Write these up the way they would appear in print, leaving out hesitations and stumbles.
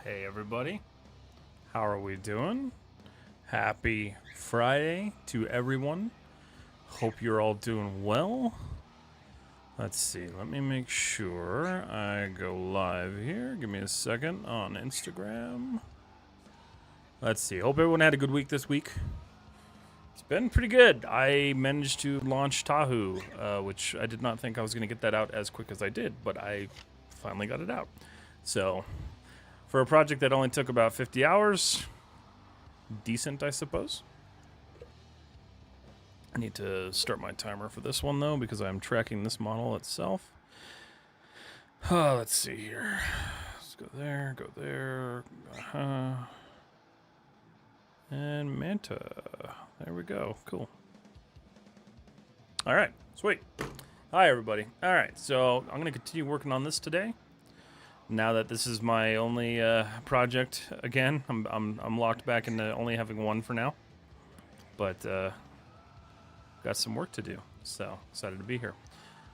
Hey everybody, how are we doing? Happy Friday to everyone. Hope you're all doing well. Let's see, let me make sure I go live here. Give me a second on Instagram. Let's see, hope everyone had a good week this week. It's been pretty good. I managed to launch Tahu, which I did not think I was going to get that out as quick as I did, but I finally got it out. So, for a project that only took about 50 hours, decent, I suppose. I need to start my timer for this one, though, because I'm tracking this model itself. Let's see here. Let's go there, go there. And Manta. There we go. Cool. All right. Sweet. Hi, everybody. All right, so I'm going to continue working on this today. Now that this is my only project again, I'm locked back into only having one for now. But got some work to do, so excited to be here.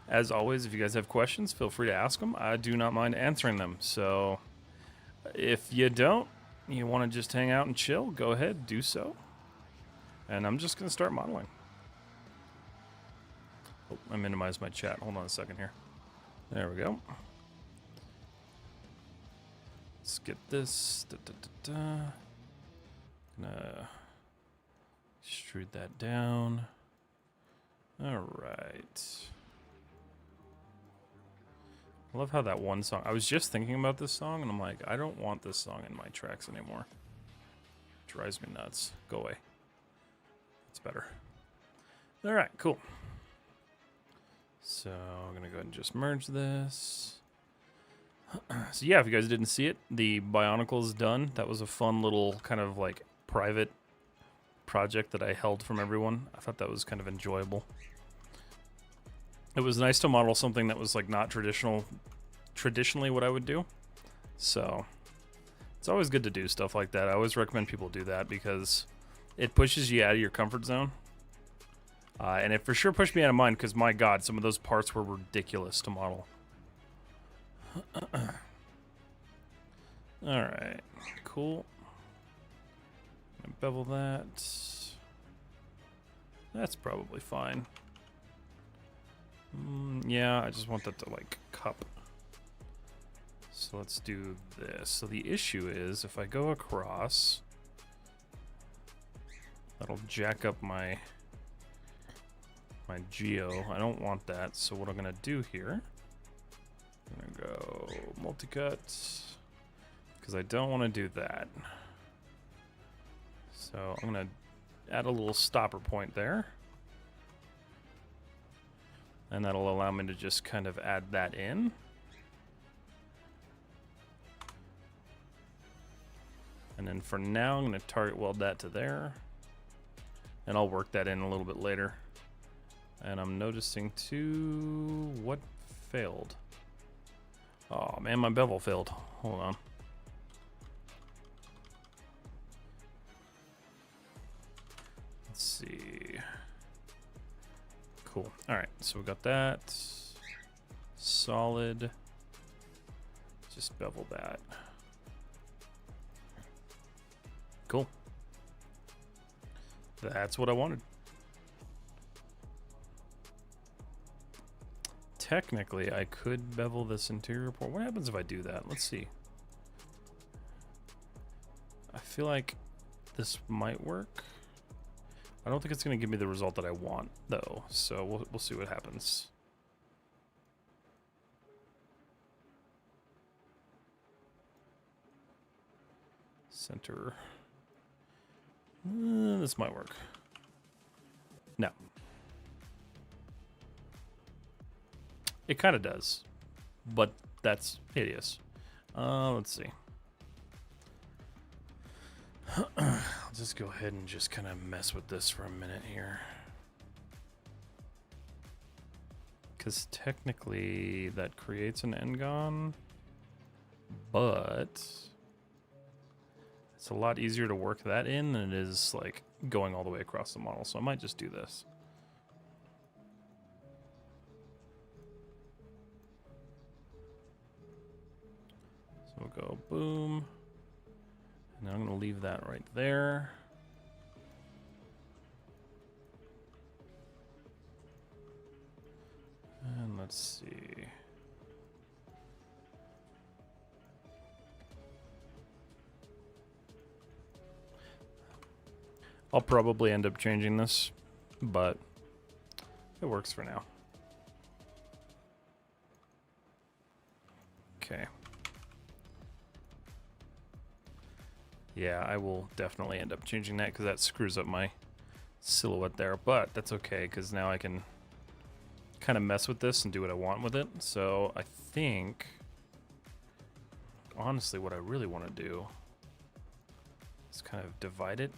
As always, if you guys have questions, feel free to ask them. I do not mind answering them. So if you don't, you want to just hang out and chill, go ahead, do so. And I'm just going to start modeling. Oh, I minimized my chat. Hold on a second here. There we go. Let's get this. Gonna extrude that down. All right. I love how that one song. I was just thinking about this song, and I'm like, I don't want this song in my tracks anymore. It drives me nuts. Go away. It's better. All right, cool. So I'm gonna go ahead and just merge this. So yeah, if you guys didn't see it, the Bionicle's done. That was a fun little kind of like private project that I held from everyone. I thought that was kind of enjoyable. It was nice to model something that was like not traditionally what I would do. So it's always good to do stuff like that. I always recommend people do that because it pushes you out of your comfort zone. And it for sure pushed me out of mine because, my God, some of those parts were ridiculous to model. All right, cool. Bevel that. That's probably fine. Yeah, I just want that to like cup. So let's do this. So the issue is if I go across, that'll jack up my geo. I don't want that. So what I'm gonna do here, I'm gonna go multi-cut because I don't want to do that. So I'm gonna add a little stopper point there. And that'll allow me to just kind of add that in. And then for now, I'm going to target weld that to there. And I'll work that in a little bit later. And I'm noticing too, what failed? Oh man, my bevel failed. Hold on. Let's see. Cool. All right, so we got that. Solid. Just bevel that. Cool. That's what I wanted. Technically, I could bevel this interior port. What happens if I do that? Let's see. I feel like this might work. I don't think it's going to give me the result that I want, though, so we'll see what happens. Center. This might work. No. It kind of does, but that's hideous. Let's see. I'll just go ahead and just kind of mess with this for a minute here. Because technically that creates an N-gon, but it's a lot easier to work that in than it is like going all the way across the model. So I might just do this. So we'll go boom. Now I'm going to leave that right there. And let's see. I'll probably end up changing this, but it works for now. Okay. Yeah, I will definitely end up changing that because that screws up my silhouette there, but that's okay because now I can kind of mess with this and do what I want with it. So I think, honestly, what I really want to do is kind of divide it.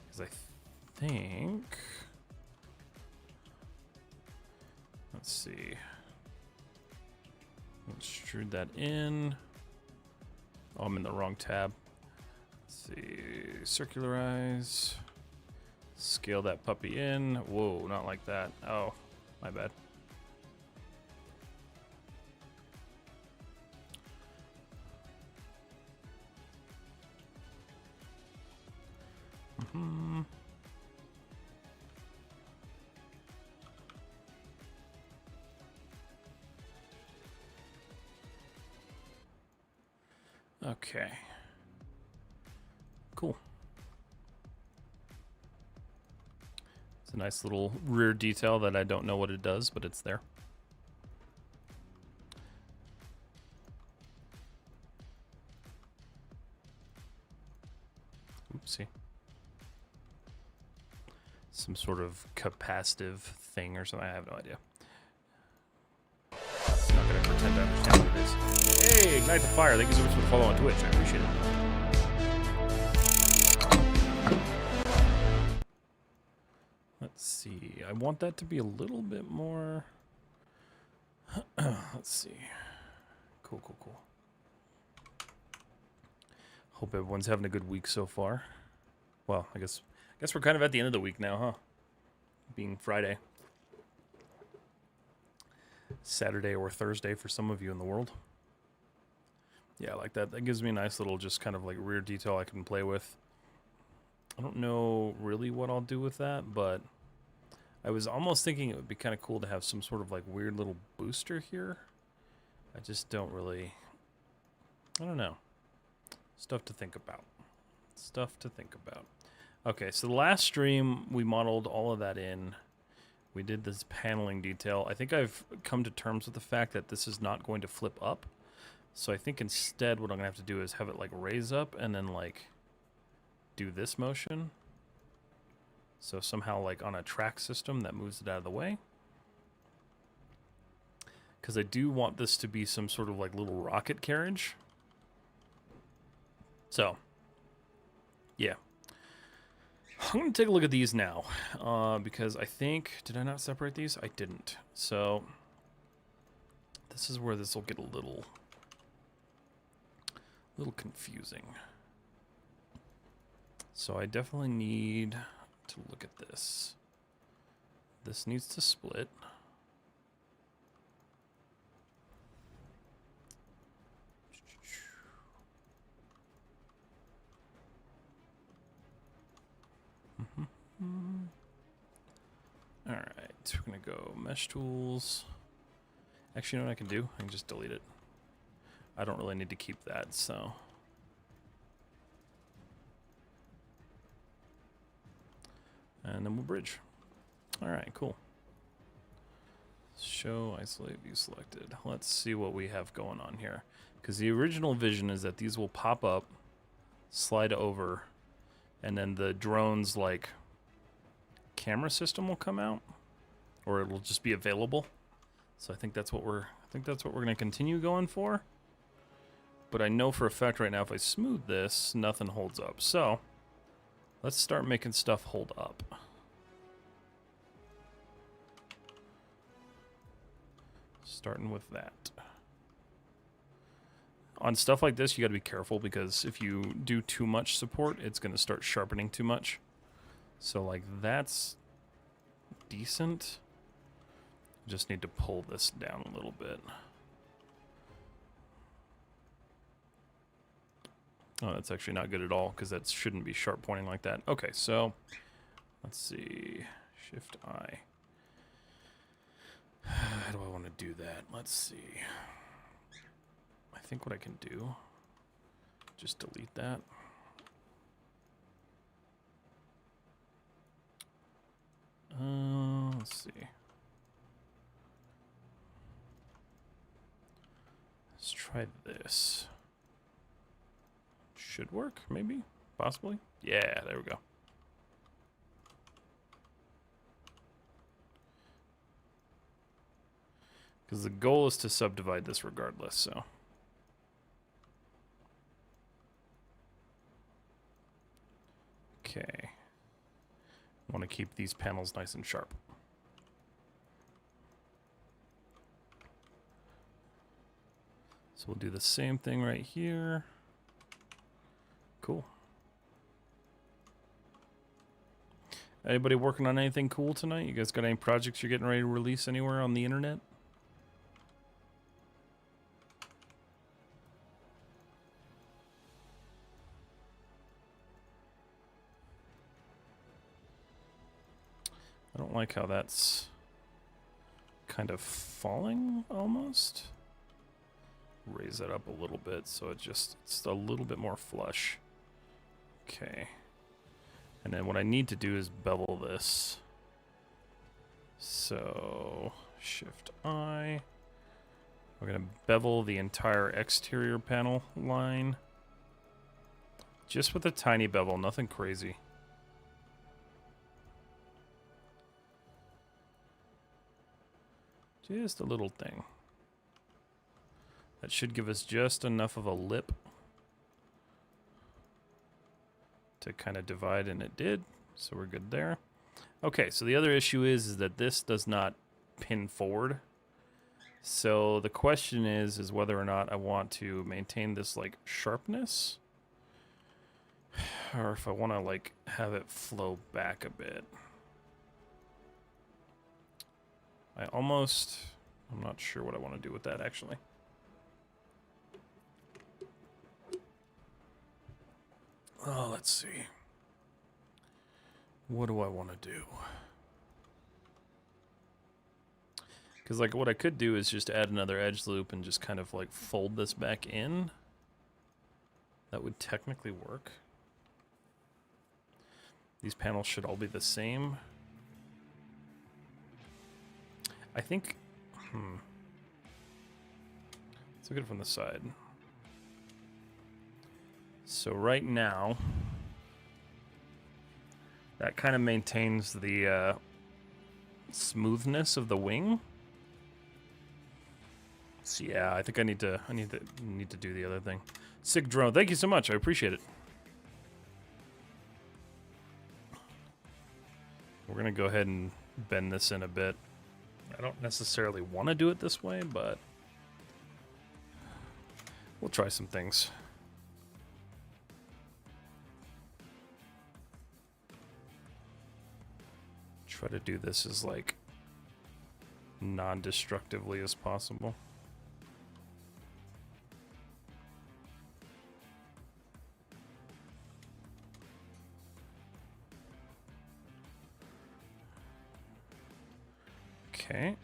Because I think Let's see. Extrude that in. Oh, I'm in the wrong tab. Let's see. Circularize. Scale that puppy in. Whoa, not like that. Oh, my bad. Mm-hmm. Okay. Cool. It's a nice little rear detail that I don't know what it does, but it's there. Oopsie. Some sort of capacitive thing or something. I have no idea. I'm not going to pretend to understand what it is. Hey, Ignite the Fire. Thank you so much for the follow on Twitch. I appreciate it. Let's see. I want that to be a little bit more... Let's see. Cool, cool, cool. Hope everyone's having a good week so far. Well, I guess we're kind of at the end of the week now, huh? Being Friday. Saturday or Thursday for some of you in the world. Yeah, I like that. That gives me a nice little just kind of like rear detail I can play with. I don't know really what I'll do with that, but I was almost thinking it would be kind of cool to have some sort of like weird little booster here. I just don't really... I don't know. Stuff to think about. Stuff to think about. Okay, so the last stream, we modeled all of that in. We did this paneling detail. I think I've come to terms with the fact that this is not going to flip up. So I think instead what I'm going to have to do is have it like raise up and then like do this motion. So somehow like on a track system that moves it out of the way. Because I do want this to be some sort of like little rocket carriage. So, yeah. I'm going to take a look at these now, because I think... Did I not separate these? I didn't. So, this is where this will get a little confusing. So I definitely need to look at this. This needs to split. Alright, we're going to go Mesh Tools. Actually, you know what I can do? I can just delete it. I don't really need to keep that, so... And then we'll bridge. Alright, cool. Show, isolate, view selected. Let's see what we have going on here. Because the original vision is that these will pop up, slide over, and then the drone's, like, camera system will come out. Or it'll just be available. So I think that's what we're going to continue going for. But I know for a fact right now if I smooth this, nothing holds up. So let's start making stuff hold up. Starting with that. On stuff like this, you got to be careful because if you do too much support, it's going to start sharpening too much. So like that's decent. Just need to pull this down a little bit. Oh, that's actually not good at all because that shouldn't be sharp pointing like that. Okay, so let's see. Shift I. How do I want to do that? Let's see. I think what I can do, just delete that. Let's see. Let's try this. Should work, maybe? Possibly? Yeah, there we go. Because the goal is to subdivide this regardless, so. Okay. Want to keep these panels nice and sharp. So we'll do the same thing right here. Cool. Anybody working on anything cool tonight? You guys got any projects you're getting ready to release anywhere on the internet? I don't like how that's kind of falling almost. Raise that up a little bit so it's a little bit more flush. Okay. And then what I need to do is bevel this. So, Shift I. We're going to bevel the entire exterior panel line. Just with a tiny bevel, nothing crazy. Just a little thing. That should give us just enough of a lip to kind of divide, and it did, so we're good there. Okay, so the other issue is that this does not pin forward. So the question is whether or not I want to maintain this like sharpness, or if I want to like have it flow back a bit. I'm not sure what I want to do with that actually. Oh, let's see. What do I want to do? Because like what I could do is just add another edge loop and just kind of like fold this back in. That would technically work. These panels should all be the same. I think, let's look at it from the side. So right now, that kind of maintains the smoothness of the wing. So yeah, I think I need to do the other thing. Sick drone, thank you so much. I appreciate it. We're gonna go ahead and bend this in a bit. I don't necessarily want to do it this way, but we'll try some things. Try to do this as like non-destructively as possible. Okay.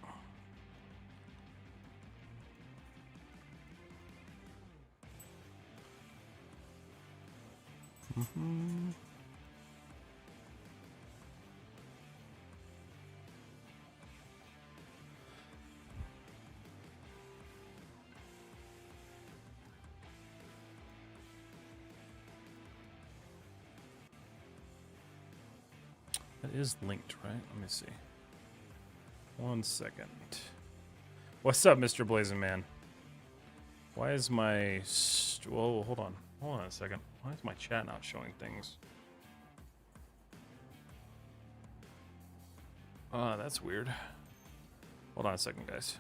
That is linked, right? Let me see. 1 second. What's up, Mr. Blazing Man? Why is my... Whoa, hold on. Hold on a second. Why is my chat not showing things? That's weird. Hold on a second, guys.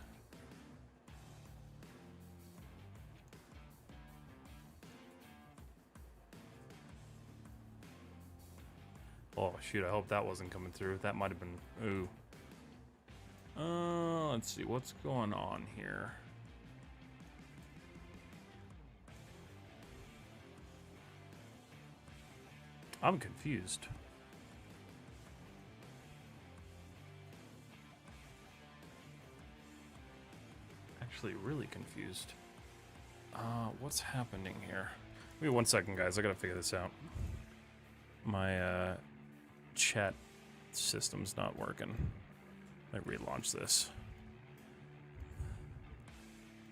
Oh, shoot, I hope that wasn't coming through. That might have been... Ooh. Let's see, what's going on here? I'm confused. Actually, really confused. What's happening here? Give me 1 second, guys. I gotta figure this out. My, chat system's not working. Let me relaunch this.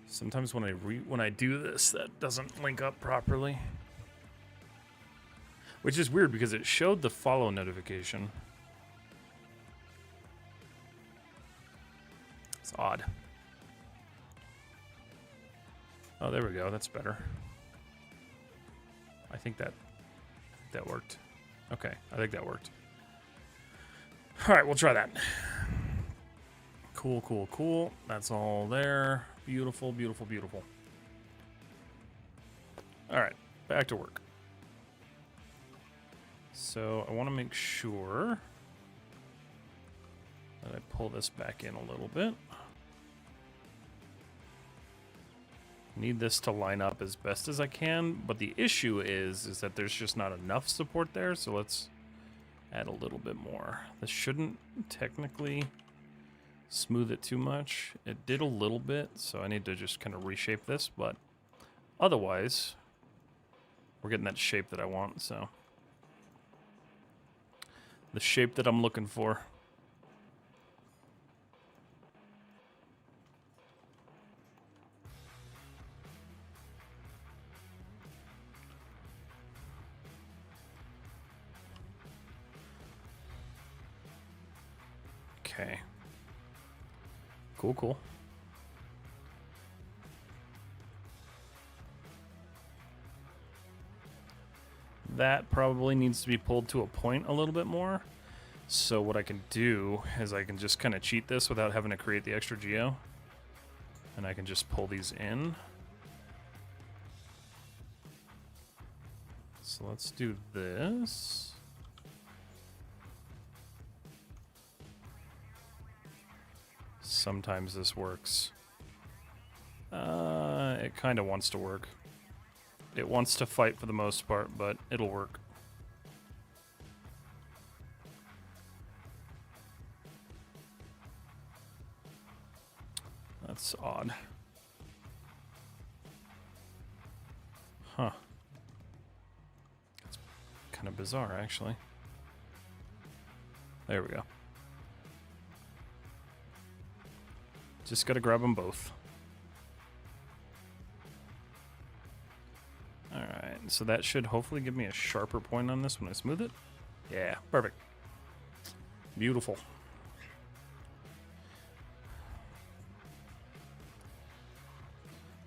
Sometimes when I do this, that doesn't link up properly. Which is weird because it showed the follow notification. It's odd. Oh, there we go. That's better. I think that worked. Okay, I think that worked. All right, we'll try that. Cool, cool, cool. That's all there. Beautiful, beautiful, beautiful. All right, back to work. So I want to make sure that I pull this back in a little bit. Need this to line up as best as I can, but the issue is that there's just not enough support there, so let's add a little bit more. This shouldn't technically smooth it too much. It did a little bit, so I need to just kind of reshape this, but otherwise, we're getting that shape that I want, so. The shape that I'm looking for. Okay. Cool, cool. That probably needs to be pulled to a point a little bit more. So what I can do is I can just kind of cheat this without having to create the extra geo. And I can just pull these in. So let's do this. Sometimes this works. It kind of wants to work. It wants to fight for the most part, but it'll work. That's odd. Huh. That's kind of bizarre, actually. There we go. Just gotta grab them both. Alright, so that should hopefully give me a sharper point on this when I smooth it. Yeah, perfect. Beautiful.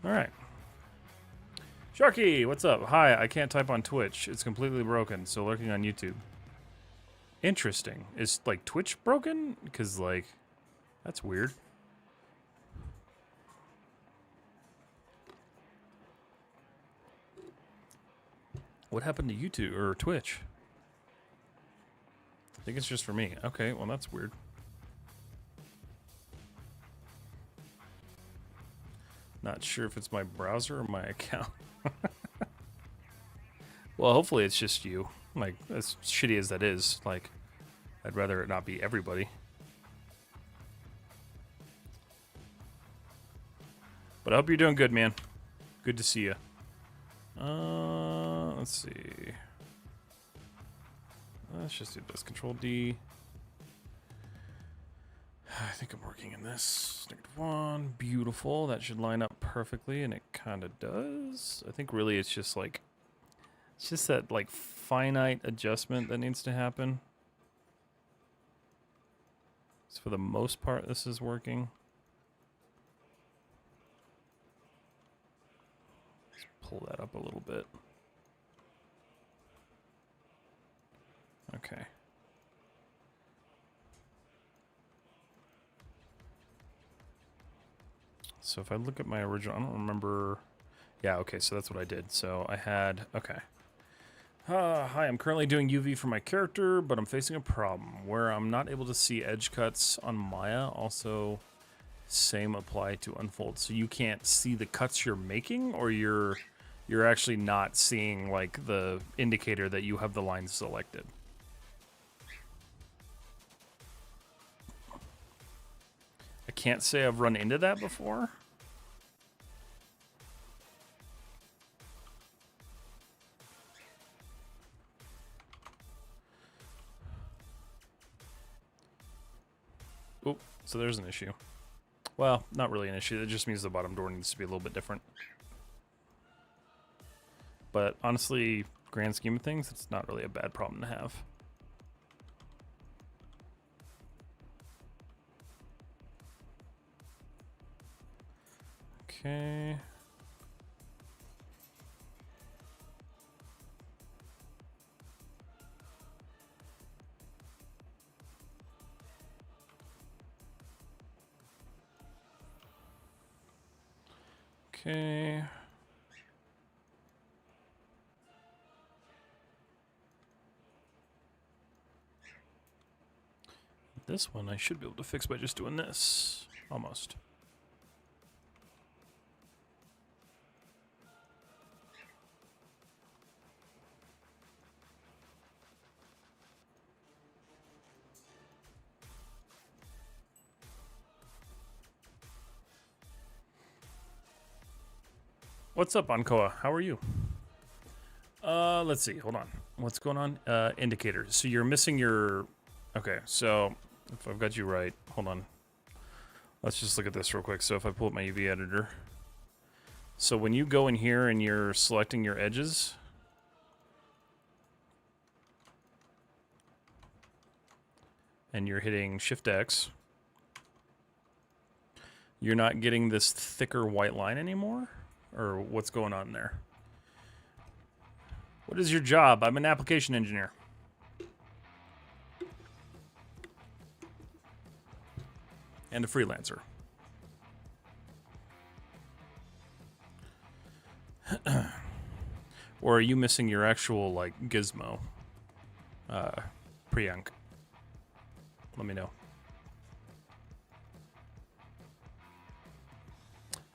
Alright. Sharky, what's up? Hi, I can't type on Twitch. It's completely broken, so lurking on YouTube. Interesting. Is, like, Twitch broken? Because, like, that's weird. What happened to YouTube or Twitch? I think it's just for me. Okay, well that's weird. Not sure if it's my browser or my account. Well, hopefully it's just you. Like, as shitty as that is, like, I'd rather it not be everybody. But I hope you're doing good, man. Good to see you. Let's see. Let's just do this. Control D. I think I'm working in this. -1. Beautiful. That should line up perfectly, and it kind of does. I think really it's just like, it's just that like finite adjustment that needs to happen. So for the most part, this is working. Let's pull that up a little bit. Okay. So if I look at my original, I don't remember. Yeah, okay, so that's what I did. So I had, okay. Hi, I'm currently doing UV for my character, but I'm facing a problem where I'm not able to see edge cuts on Maya. Also, same apply to Unfold. So you can't see the cuts you're making, or you're actually not seeing like the indicator that you have the lines selected. I can't say I've run into that before. Oh, so there's an issue. Well, not really an issue. It just means the bottom door needs to be a little bit different. But honestly, grand scheme of things, it's not really a bad problem to have. Okay. Okay. This one I should be able to fix by just doing this. Almost. What's up, Ankoa? How are you? Let's see. Hold on. What's going on? Indicators. So you're missing your... Okay, so if I've got you right, hold on. Let's just look at this real quick. So if I pull up my UV editor. So when you go in here and you're selecting your edges... and you're hitting Shift-X, you're not getting this thicker white line anymore? Or what's going on there? What is your job? I'm an application engineer. And a freelancer. Or are you missing your actual, like, gizmo? Priyank. Let me know.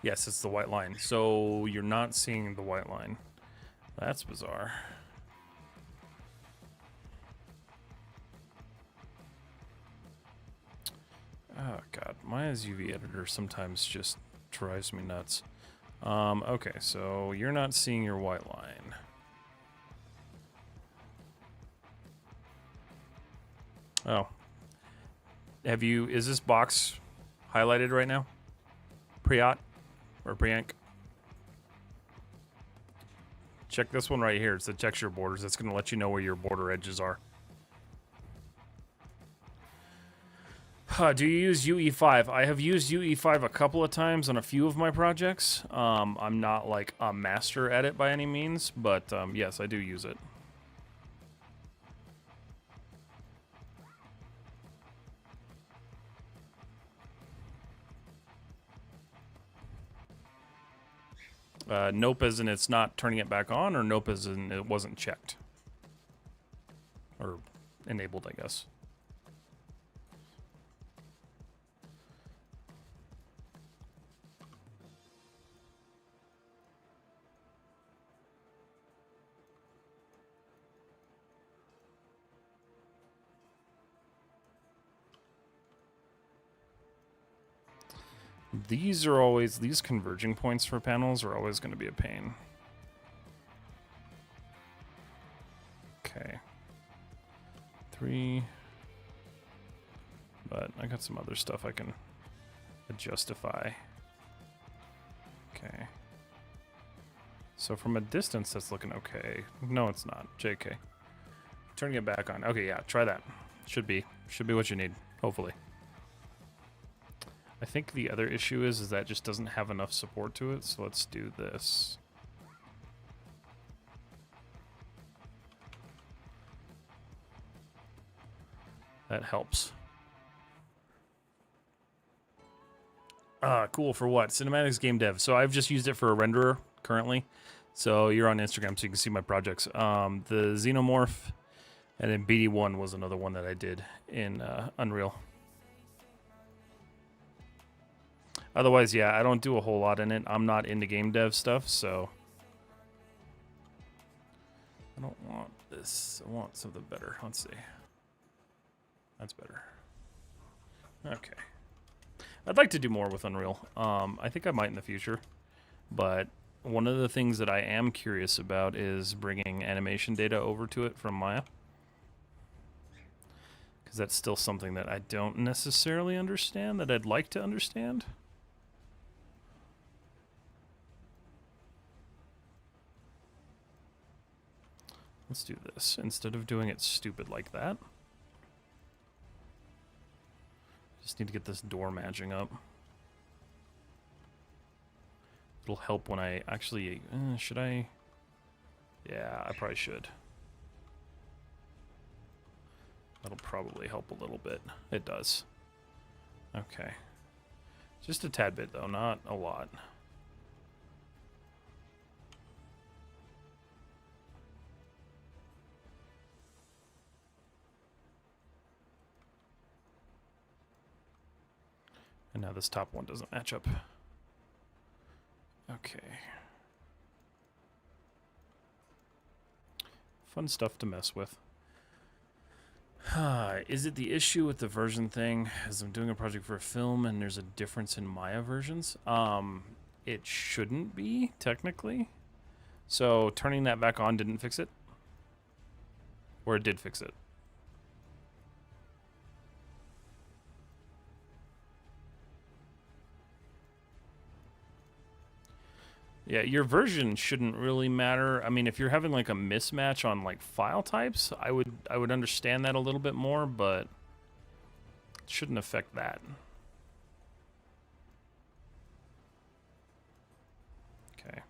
Yes, it's the white line. So you're not seeing the white line. That's bizarre. Oh god, Maya's UV editor sometimes just drives me nuts. Okay, so you're not seeing your white line. Oh. Is this box highlighted right now? Priyat? Or Priyank? Check this one right here. It's the texture borders. It's going to let you know where your border edges are. Do you use UE5? I have used UE5 a couple of times on a few of my projects. I'm not like a master at it by any means, but yes, I do use it. Nope as in it's not turning it back on, or nope as in it wasn't checked. Or enabled, I guess. These converging points for panels are always going to be a pain. Okay. 3. But I got some other stuff I can adjustify. Okay. So from a distance, that's looking okay. No, it's not. JK. Turning it back on. Okay, yeah, try that. Should be what you need, hopefully. I think the other issue is that just doesn't have enough support to it, so let's do this. That helps. Cool, for what? Cinematics Game Dev. So I've just used it for a renderer currently. So you're on Instagram, so you can see my projects. The Xenomorph, and then BD1 was another one that I did in Unreal. Otherwise, yeah, I don't do a whole lot in it. I'm not into game dev stuff, so I don't want this. I want something better. Let's see. That's better. Okay. I'd like to do more with Unreal. I think I might in the future, but one of the things that I am curious about is bringing animation data over to it from Maya, because that's still something that I don't necessarily understand, that I'd like to understand. Let's do this instead of doing it stupid like that. Just need to get this door matching up. It'll help when I actually... should I? Yeah, I probably should. That'll probably help a little bit. It does. Okay. Just a tad bit, though, not a lot. And now this top one doesn't match up. Okay. Fun stuff to mess with. Is it the issue with the version thing? As I'm doing a project for a film and there's a difference in Maya versions? It shouldn't be, technically. So turning that back on didn't fix it? Or it did fix it? Yeah, your version shouldn't really matter. I mean, if you're having like a mismatch on like file types, I would understand that a little bit more, but it shouldn't affect that. Okay.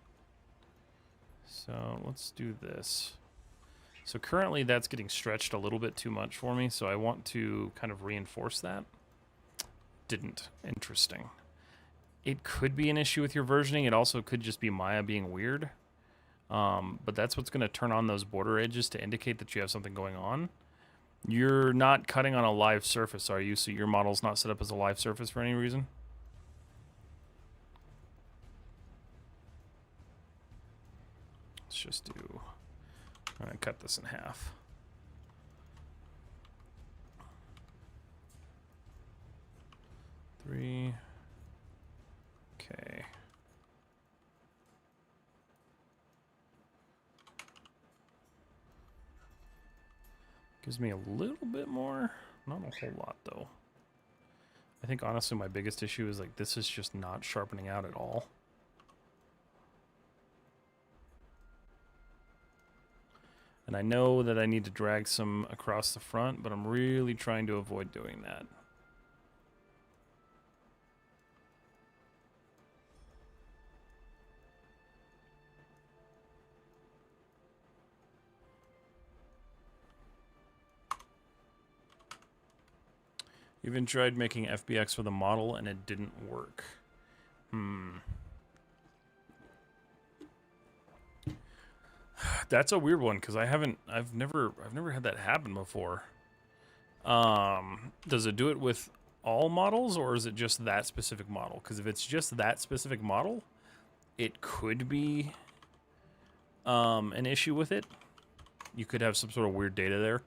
So let's do this. So currently that's getting stretched a little bit too much for me, so I want to kind of reinforce that. Didn't. Interesting. It could be an issue with your versioning. It also could just be Maya being weird. But that's what's going to turn on those border edges to indicate that you have something going on. You're not cutting on a live surface, are you? So your model's not set up as a live surface for any reason? Let's just do... I'm going to cut this in half. Three... Okay. Gives me a little bit more. Not a whole lot, though. I think, honestly, my biggest issue is, like, this is just not sharpening out at all. And I know that I need to drag some across the front, but I'm really trying to avoid doing that. Even tried making FBX with a model and it didn't work. That's a weird one because I've never had that happen before. Does it do it with all models or is it just that specific model? Because if it's just that specific model, it could be an issue with it. You could have some sort of weird data there.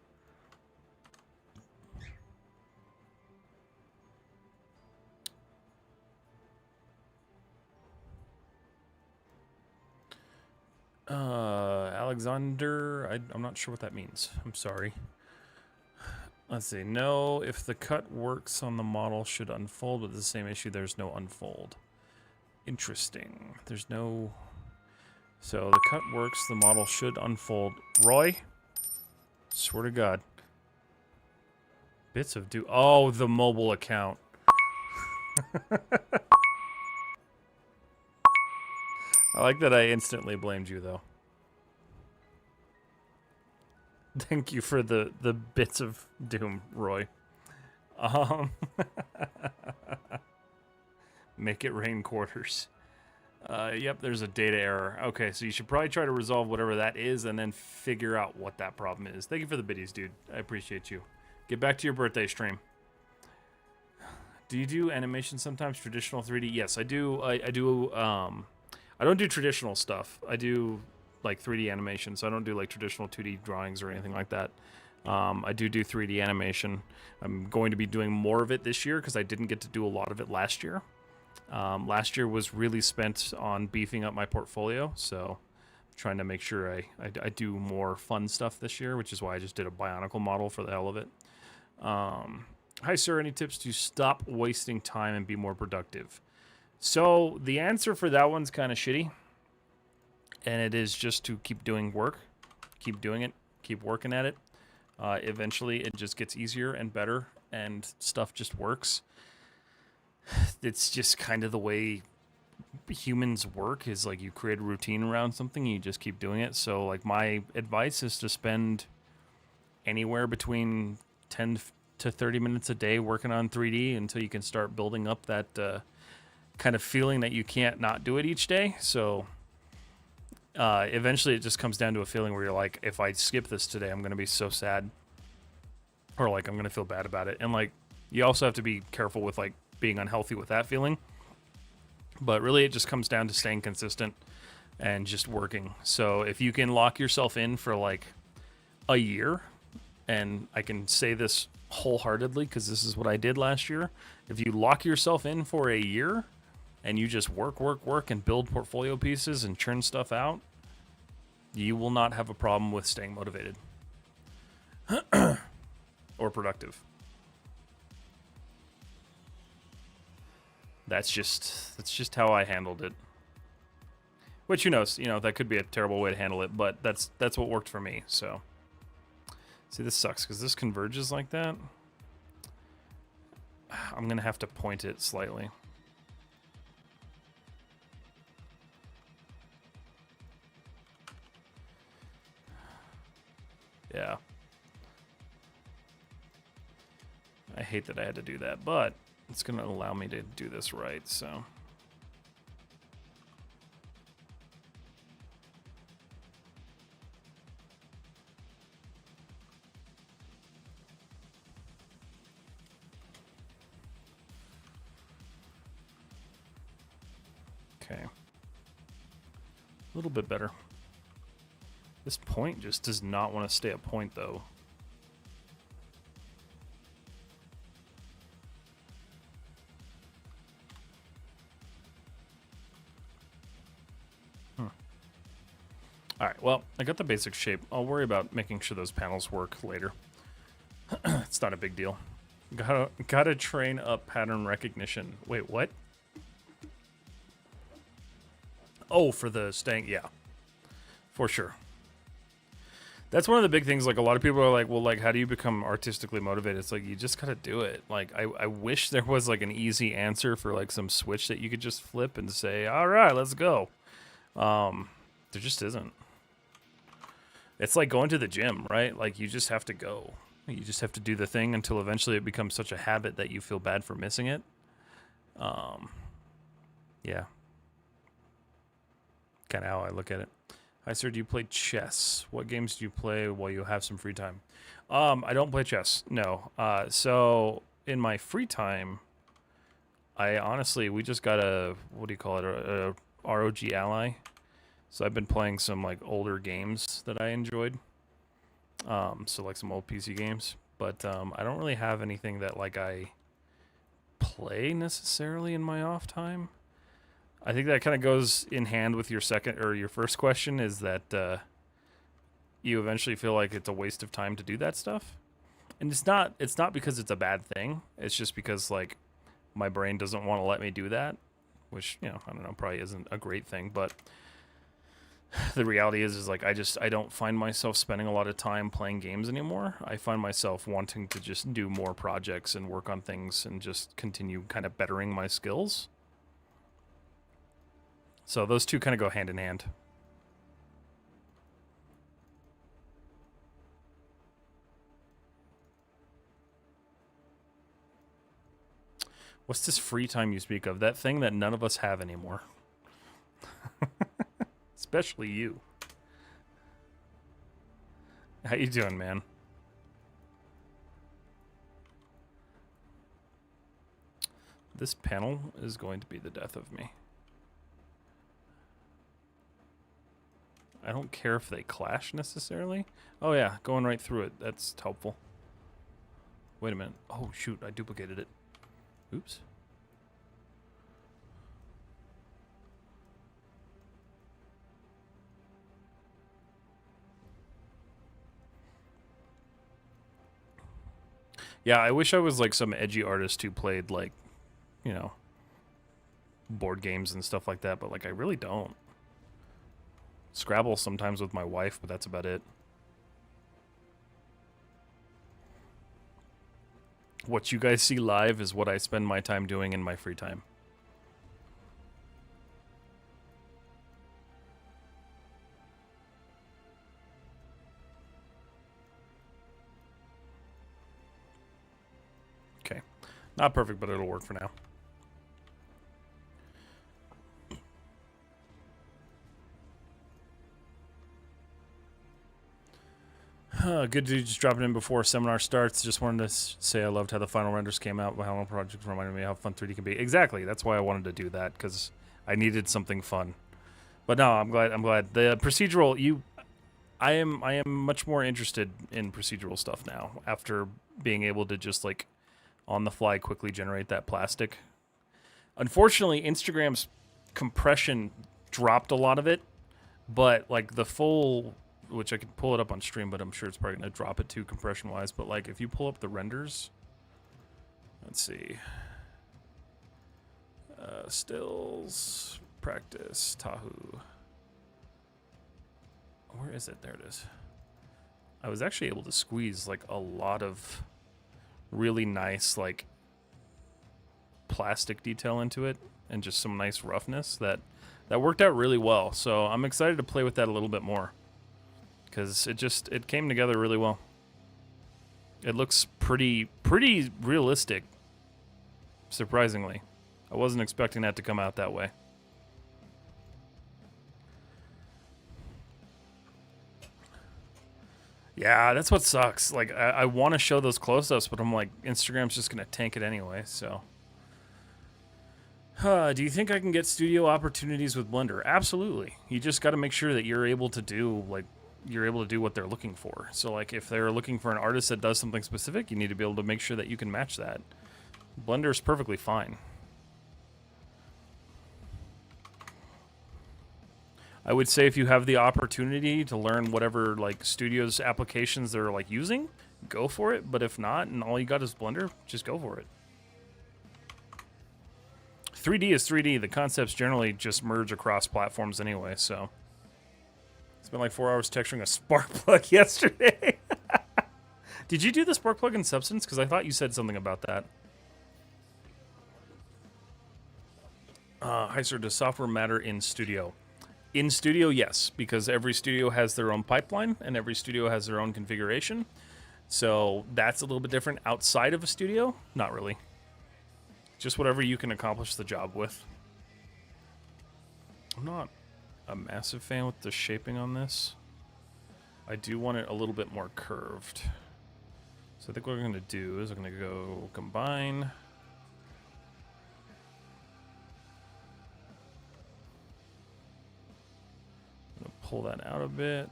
Alexander, I'm not sure what that means. I'm sorry. Let's see. No, if the cut works on the model, should unfold, but the same issue, there's no unfold. Interesting. There's no... So the cut works, the model should unfold. Roy? Swear to God. Bits of do... Oh, the mobile account. I like that I instantly blamed you, though. Thank you for the bits of doom, Roy. Make it rain quarters. Yep, there's a data error. Okay, so you should probably try to resolve whatever that is and then figure out what that problem is. Thank you for the biddies, dude. I appreciate you. Get back to your birthday stream. Do you do animation sometimes? Traditional 3D? Yes, I do. I do. I don't do traditional stuff. I do like 3D animation, so I don't do like traditional 2D drawings or anything like that. I do 3D animation. I'm going to be doing more of it this year because I didn't get to do a lot of it last year. Last year was really spent on beefing up my portfolio, so I'm trying to make sure I do more fun stuff this year, which is why I just did a Bionicle model for the hell of it. Hi, sir. Any tips to stop wasting time and be more productive? So the answer for that one's kind of shitty, and it is just to keep doing work, keep doing it, keep working at it. Eventually, it just gets easier and better, and stuff just works. It's just kind of the way humans work, is like you create a routine around something, and you just keep doing it. So like my advice is to spend anywhere between 10 to 30 minutes a day working on 3D until you can start building up that kind of feeling that you can't not do it each day. So eventually it just comes down to a feeling where you're like, if I skip this today, I'm going to be so sad, or like I'm going to feel bad about it. And like you also have to be careful with like being unhealthy with that feeling. But really, it just comes down to staying consistent and just working. So if you can lock yourself in for like a year, and I can say this wholeheartedly because this is what I did last year. If you lock yourself in for a year and you just work and build portfolio pieces and churn stuff out, you will not have a problem with staying motivated or productive. That's just how I handled it. Which, who knows, that could be a terrible way to handle it, but that's what worked for me. So, see, this sucks because this converges like that. I'm gonna have to point it slightly. Yeah. I hate that I had to do that, but it's gonna allow me to do this right, so. Okay. A little bit better. This point just does not want to stay a point, though. Alright, well, I got the basic shape. I'll worry about making sure those panels work later. It's not a big deal. Gotta train up pattern recognition. Wait, what? Oh, for the staying, yeah. For sure. That's one of the big things, like, a lot of people are like, well, like, how do you become artistically motivated? It's like, you just gotta do it. Like, I wish there was, like, an easy answer for, like, some switch that you could just flip and say, all right, let's go. There just isn't. It's like going to the gym, right? Like, you just have to go. You just have to do the thing until eventually it becomes such a habit that you feel bad for missing it. Yeah. Kind of how I look at it. Hi, sir, do you play chess? What games do you play while you have some free time? I don't play chess, no. So, in my free time, I honestly, we just got a, what do you call it, a ROG Ally. So I've been playing some, like, older games that I enjoyed. So, like, some old PC games. But I don't really have anything that, like, I play necessarily in my off time. I think that kind of goes in hand with your second or your first question, is that you eventually feel like it's a waste of time to do that stuff. And it's not because it's a bad thing. It's just because, like, my brain doesn't want to let me do that, which, I don't know, probably isn't a great thing, but the reality is like, I don't find myself spending a lot of time playing games anymore. I find myself wanting to just do more projects and work on things and just continue kind of bettering my skills. So those two kind of go hand in hand. What's this free time you speak of? That thing that none of us have anymore. Especially you. How you doing, man? This panel is going to be the death of me. I don't care if they clash necessarily. Oh yeah, going right through it. That's helpful. Wait a minute. Oh shoot, I duplicated it. Oops. Yeah, I wish I was like some edgy artist who played like, board games and stuff like that, but like I really don't. Scrabble sometimes with my wife, but that's about it. What you guys see live is what I spend my time doing in my free time. Okay. Not perfect, but it'll work for now. Good dude, just dropping in before seminar starts. Just wanted to say I loved how the final renders came out. How long project reminded me how fun 3D can be. Exactly. That's why I wanted to do that, because I needed something fun. But no, I'm glad. The procedural. I am much more interested in procedural stuff now after being able to just like on the fly quickly generate that plastic. Unfortunately, Instagram's compression dropped a lot of it, but like the full, which I could pull it up on stream, but I'm sure it's probably going to drop it too compression wise. But like if you pull up the renders, let's see, stills, practice, Tahoe. Where is it? There it is. I was actually able to squeeze like a lot of really nice like plastic detail into it and just some nice roughness that worked out really well. So I'm excited to play with that a little bit more because it came together really well. It looks pretty realistic, surprisingly. I wasn't expecting that to come out that way. Yeah, that's what sucks. Like, I want to show those close-ups, but I'm like, Instagram's just going to tank it anyway, so. Do you think I can get studio opportunities with Blender? Absolutely. You just got to make sure that you're able to do, what they're looking for. So, like, if they're looking for an artist that does something specific, you need to be able to make sure that you can match that. Blender's perfectly fine. I would say if you have the opportunity to learn whatever like studios applications they're like using, go for it. But if not, and all you got is Blender, just go for it. 3D is 3D. The concepts generally just merge across platforms anyway, so. Spent like 4 hours texturing a spark plug yesterday. Did you do the spark plug in Substance? Because I thought you said something about that. Hi, sir. Does software matter in studio? In studio, yes, because every studio has their own pipeline and every studio has their own configuration. So that's a little bit different. Outside of a studio, not really. Just whatever you can accomplish the job with. I'm not a massive fan with the shaping on this. I do want it a little bit more curved. So I think what we're going to do is I'm going to go combine. Pull that out a bit.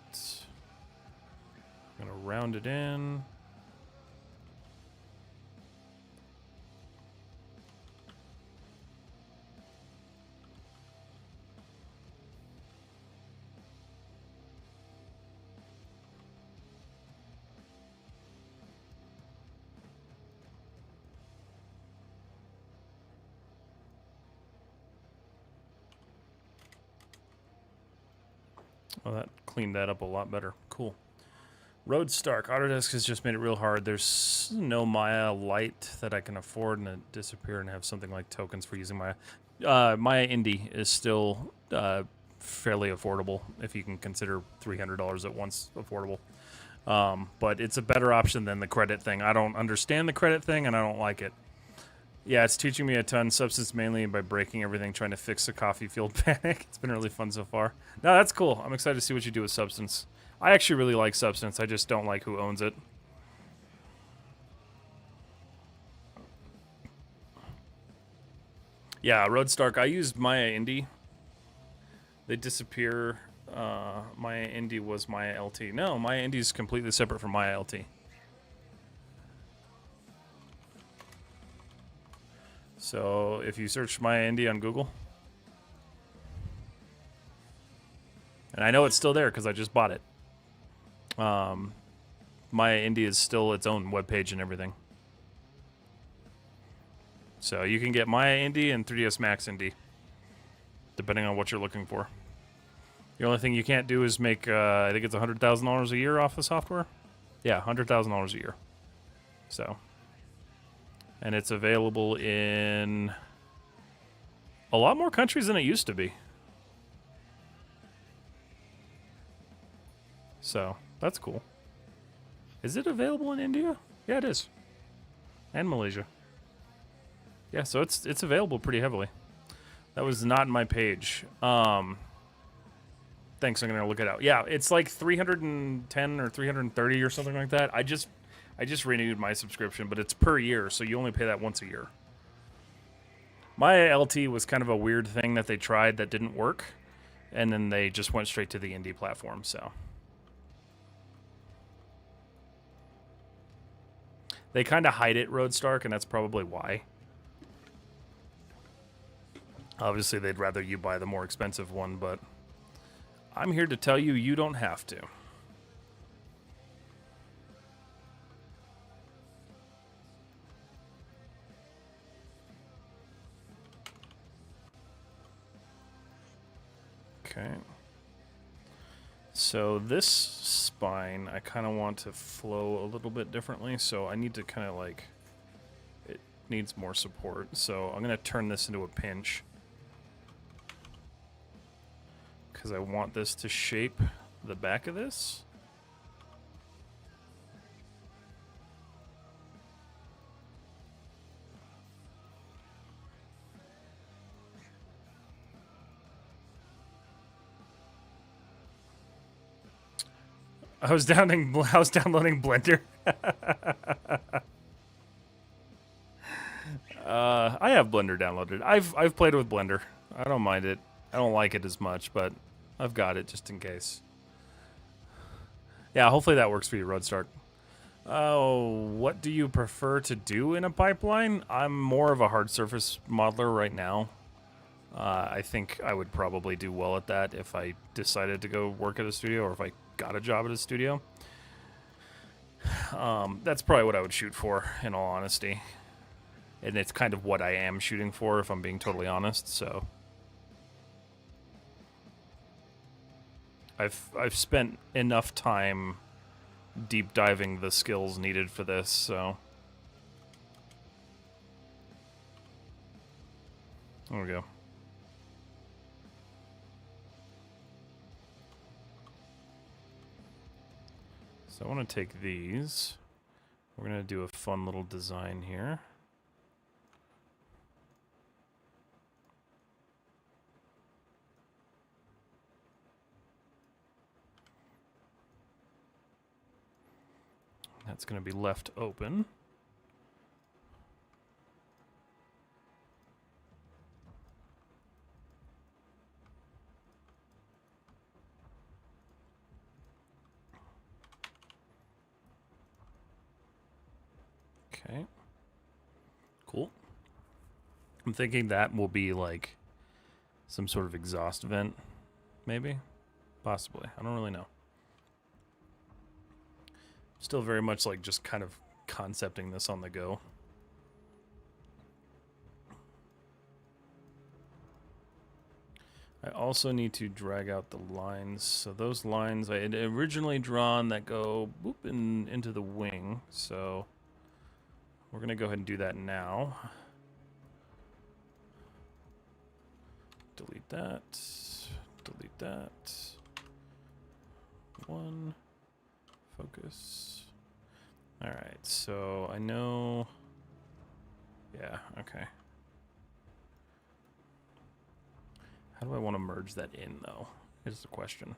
I'm going to round it in. Oh, that cleaned that up a lot better. Cool. Road Stark. Autodesk has just made it real hard. There's no Maya Lite that I can afford and it disappear and have something like tokens for using Maya. Maya Indie is still fairly affordable if you can consider $300 at once affordable. But it's a better option than the credit thing. I don't understand the credit thing and I don't like it. Yeah, it's teaching me a ton. Substance mainly by breaking everything, trying to fix the coffee field panic. It's been really fun so far. No, that's cool. I'm excited to see what you do with Substance. I actually really like Substance. I just don't like who owns it. Yeah, Road Stark. I used Maya Indie. They disappear. Maya Indie was Maya LT. No, Maya Indie is completely separate from Maya LT. So if you search Maya Indie on Google, and I know it's still there because I just bought it. Maya Indie is still its own webpage and everything. So you can get Maya Indie and 3ds Max Indie, depending on what you're looking for. The only thing you can't do is make, I think it's $100,000 a year off the software. Yeah, $100,000 a year. So. And it's available in a lot more countries than it used to be. So, that's cool. Is it available in India? Yeah, it is. And Malaysia. Yeah, so it's available pretty heavily. That was not my page. Thanks, I'm gonna look it out. Yeah, it's like 310 or 330 or something like that. I just renewed my subscription, but it's per year, so you only pay that once a year. My LT was kind of a weird thing that they tried that didn't work, and then they just went straight to the indie platform, so. They kind of hide it, Roadstark, and that's probably why. Obviously, they'd rather you buy the more expensive one, but I'm here to tell you, you don't have to. Okay. So this spine, I kind of want to flow a little bit differently, so I need to kind of like, it needs more support. So I'm going to turn this into a pinch, because I want this to shape the back of this. I was downloading Blender. I have Blender downloaded. I've played with Blender. I don't mind it. I don't like it as much, but I've got it just in case. Yeah, hopefully that works for you, Roadstark. Oh, what do you prefer to do in a pipeline? I'm more of a hard surface modeler right now. I think I would probably do well at that if I decided to go work at a studio, or if I got a job at a studio. That's probably what I would shoot for, in all honesty. And it's kind of what I am shooting for, if I'm being totally honest, so. I've spent enough time deep diving the skills needed for this, so. There we go. So I want to take these. We're going to do a fun little design here. That's going to be left open. Okay. Cool. I'm thinking that will be like some sort of exhaust vent, maybe? Possibly. I don't really know. Still very much like just kind of concepting this on the go. I also need to drag out the lines. So those lines I had originally drawn that go boop into the wing. So we're going to go ahead and do that now. Delete that. Delete that. One. Focus. Alright, so I know... Yeah, okay. How do I want to merge that in, though? Is the question.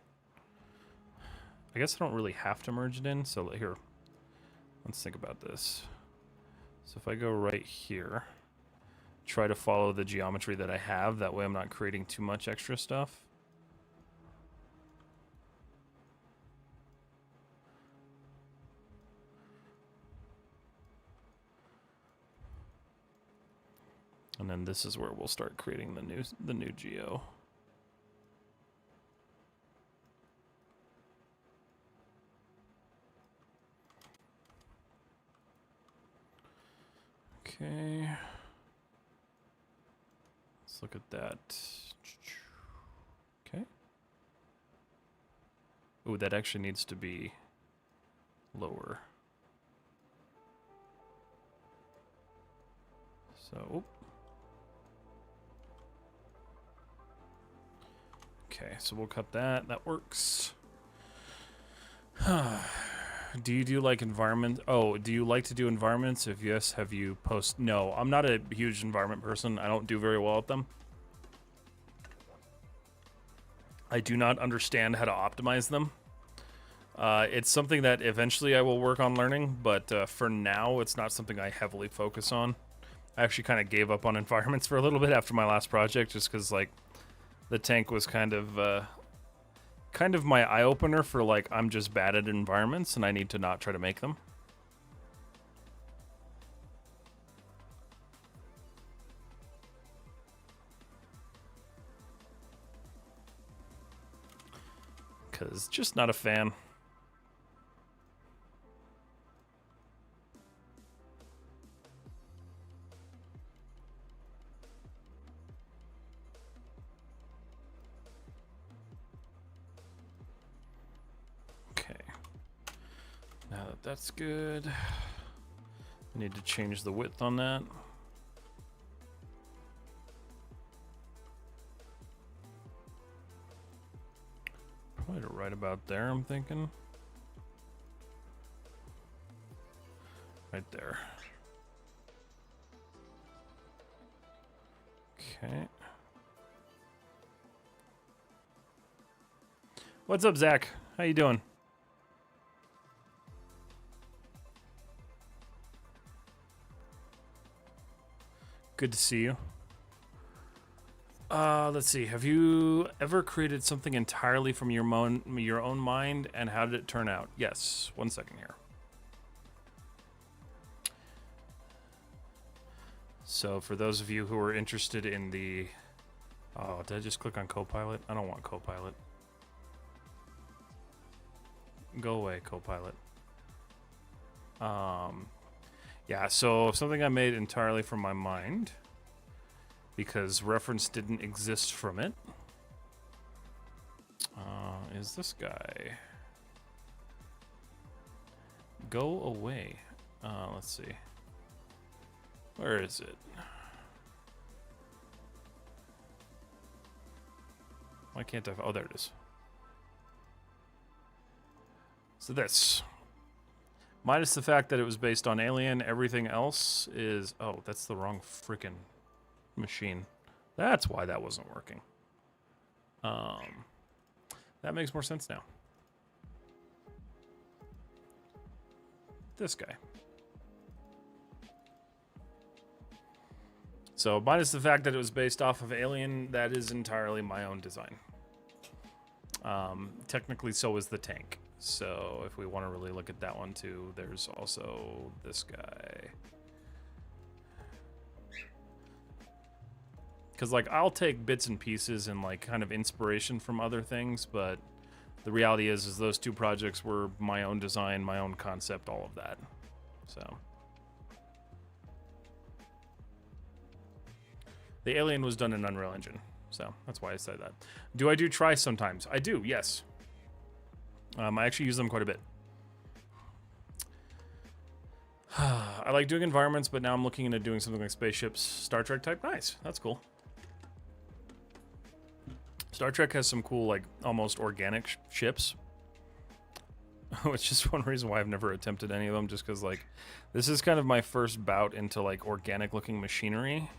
I guess I don't really have to merge it in, so here. Let's think about this. So if I go right here, try to follow the geometry that I have, that way I'm not creating too much extra stuff. And then this is where we'll start creating the new geo. Okay. Let's look at that. Okay. Ooh, that actually needs to be lower. So, okay, so we'll cut that. That works. Do you do like environment? Oh, do you like to do environments? If yes, have you post? No, I'm not a huge environment person. I don't do very well at them. I do not understand how to optimize them. It's something that eventually I will work on learning, but for now, it's not something I heavily focus on. I actually kind of gave up on environments for a little bit after my last project, just because like the tank was kind of my eye opener for like I'm just bad at environments and I need to not try to make them. Because just not a fan. Okay. Now that that's good, I need to change the width on that. Probably right about there, I'm thinking. Right there. Okay. What's up, Zach? How you doing? Good to see you. Let's see. Have you ever created something entirely from your own mind, and how did it turn out? Yes. 1 second here. So, for those of you who are interested in the... Oh, did I just click on Copilot? I don't want Copilot. Go away, Copilot. Yeah, so something I made entirely from my mind, because reference didn't exist from it, is this guy. Go away. Let's see. Where is it? Why can't I... Oh, there it is. So this. Minus the fact that it was based on Alien, everything else is... Oh, that's the wrong freaking machine. That's why that wasn't working. That makes more sense now. This guy. So, minus the fact that it was based off of Alien, that is entirely my own design. Technically, so is the tank. So, if we want to really look at that one too, there's also this guy. Because, like, I'll take bits and pieces and, like, kind of inspiration from other things, but the reality is those two projects were my own design, my own concept, all of that. So... The Alien was done in Unreal Engine, so that's why I said that. Do I do tries sometimes? I do, yes. I actually use them quite a bit. I like doing environments, but now I'm looking into doing something like spaceships, Star Trek type. Nice, that's cool. Star Trek has some cool, like, almost organic ships. Which is one reason why I've never attempted any of them, just because, like, this is kind of my first bout into, like, organic-looking machinery.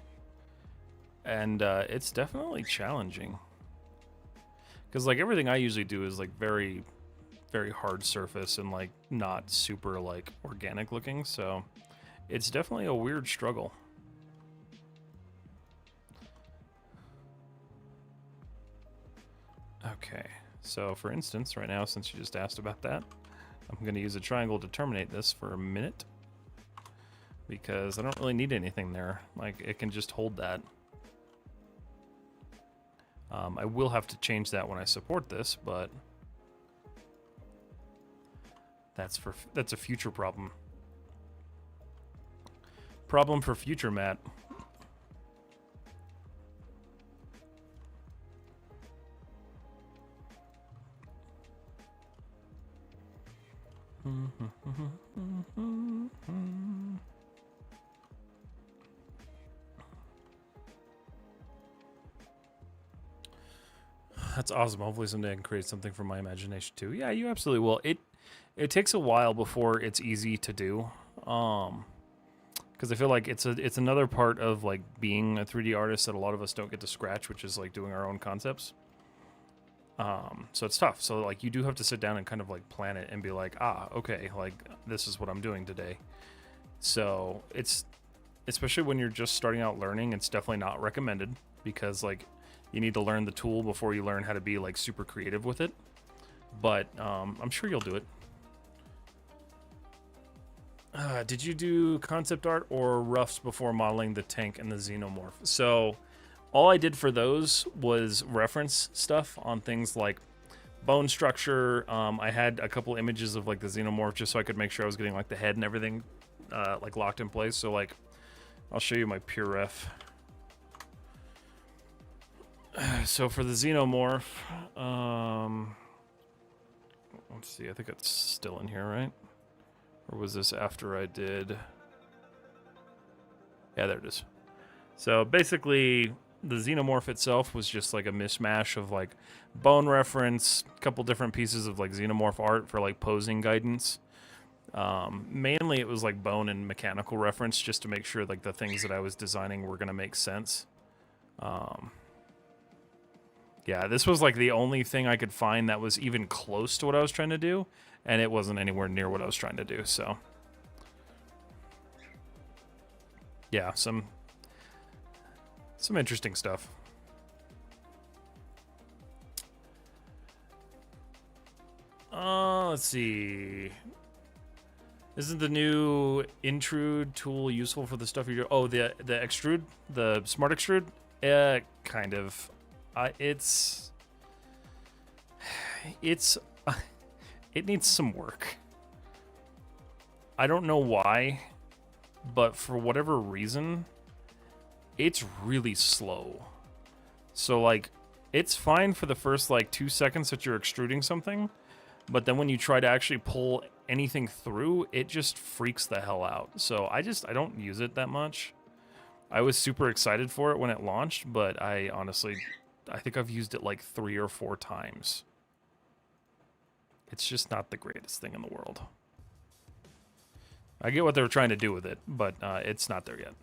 And it's definitely challenging. Because, like, everything I usually do is, like, very, very hard surface and, like, not super, like, organic looking. So it's definitely a weird struggle. Okay. So, for instance, right now, since you just asked about that, I'm going to use a triangle to terminate this for a minute. Because I don't really need anything there. Like, it can just hold that. I will have to change that when I support this, but that's a future problem. Problem for future, Matt. That's awesome. Hopefully someday I can create something from my imagination too. Yeah, you absolutely will. It takes a while before it's easy to do. Because I feel like it's another part of like being a 3D artist that a lot of us don't get to scratch, which is like doing our own concepts. So it's tough. So like you do have to sit down and kind of like plan it and be like, okay, like this is what I'm doing today. So it's, especially when you're just starting out learning, it's definitely not recommended because like you need to learn the tool before you learn how to be like super creative with it. But I'm sure you'll do it. Did you do concept art or roughs before modeling the tank and the xenomorph? So all I did for those was reference stuff on things like bone structure. I had a couple images of like the xenomorph just so I could make sure I was getting like the head and everything like locked in place. So like I'll show you my pure ref. So for the xenomorph, let's see, I think it's still in here, right? Or was this after I did? Yeah, there it is. So basically, the xenomorph itself was just like a mishmash of like bone reference, a couple different pieces of like xenomorph art for like posing guidance. Mainly it was like bone and mechanical reference just to make sure like the things that I was designing were going to make sense. Yeah, this was like the only thing I could find that was even close to what I was trying to do, and it wasn't anywhere near what I was trying to do, so. Yeah, some interesting stuff. Let's see. Isn't the new intrude tool useful for the stuff you're doing? Oh, the extrude? The smart extrude? Kind of. It needs some work. I don't know why, but for whatever reason, it's really slow. So like, it's fine for the first like 2 seconds that you're extruding something, but then when you try to actually pull anything through, it just freaks the hell out. So I don't use it that much. I was super excited for it when it launched, but I think I've used it like 3 or 4 times. It's just not the greatest thing in the world. I get what they were trying to do with it, but it's not there yet.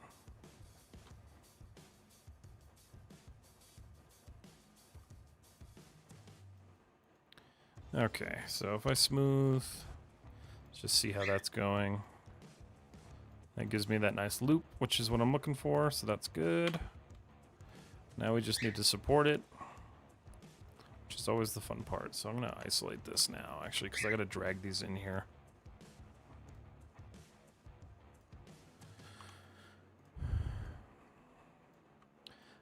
Okay, so if I smooth, let's just see how that's going. That gives me that nice loop, which is what I'm looking for, so that's good. Now we just need to support it, which is always the fun part. So I'm going to isolate this now, actually, because I got to drag these in here.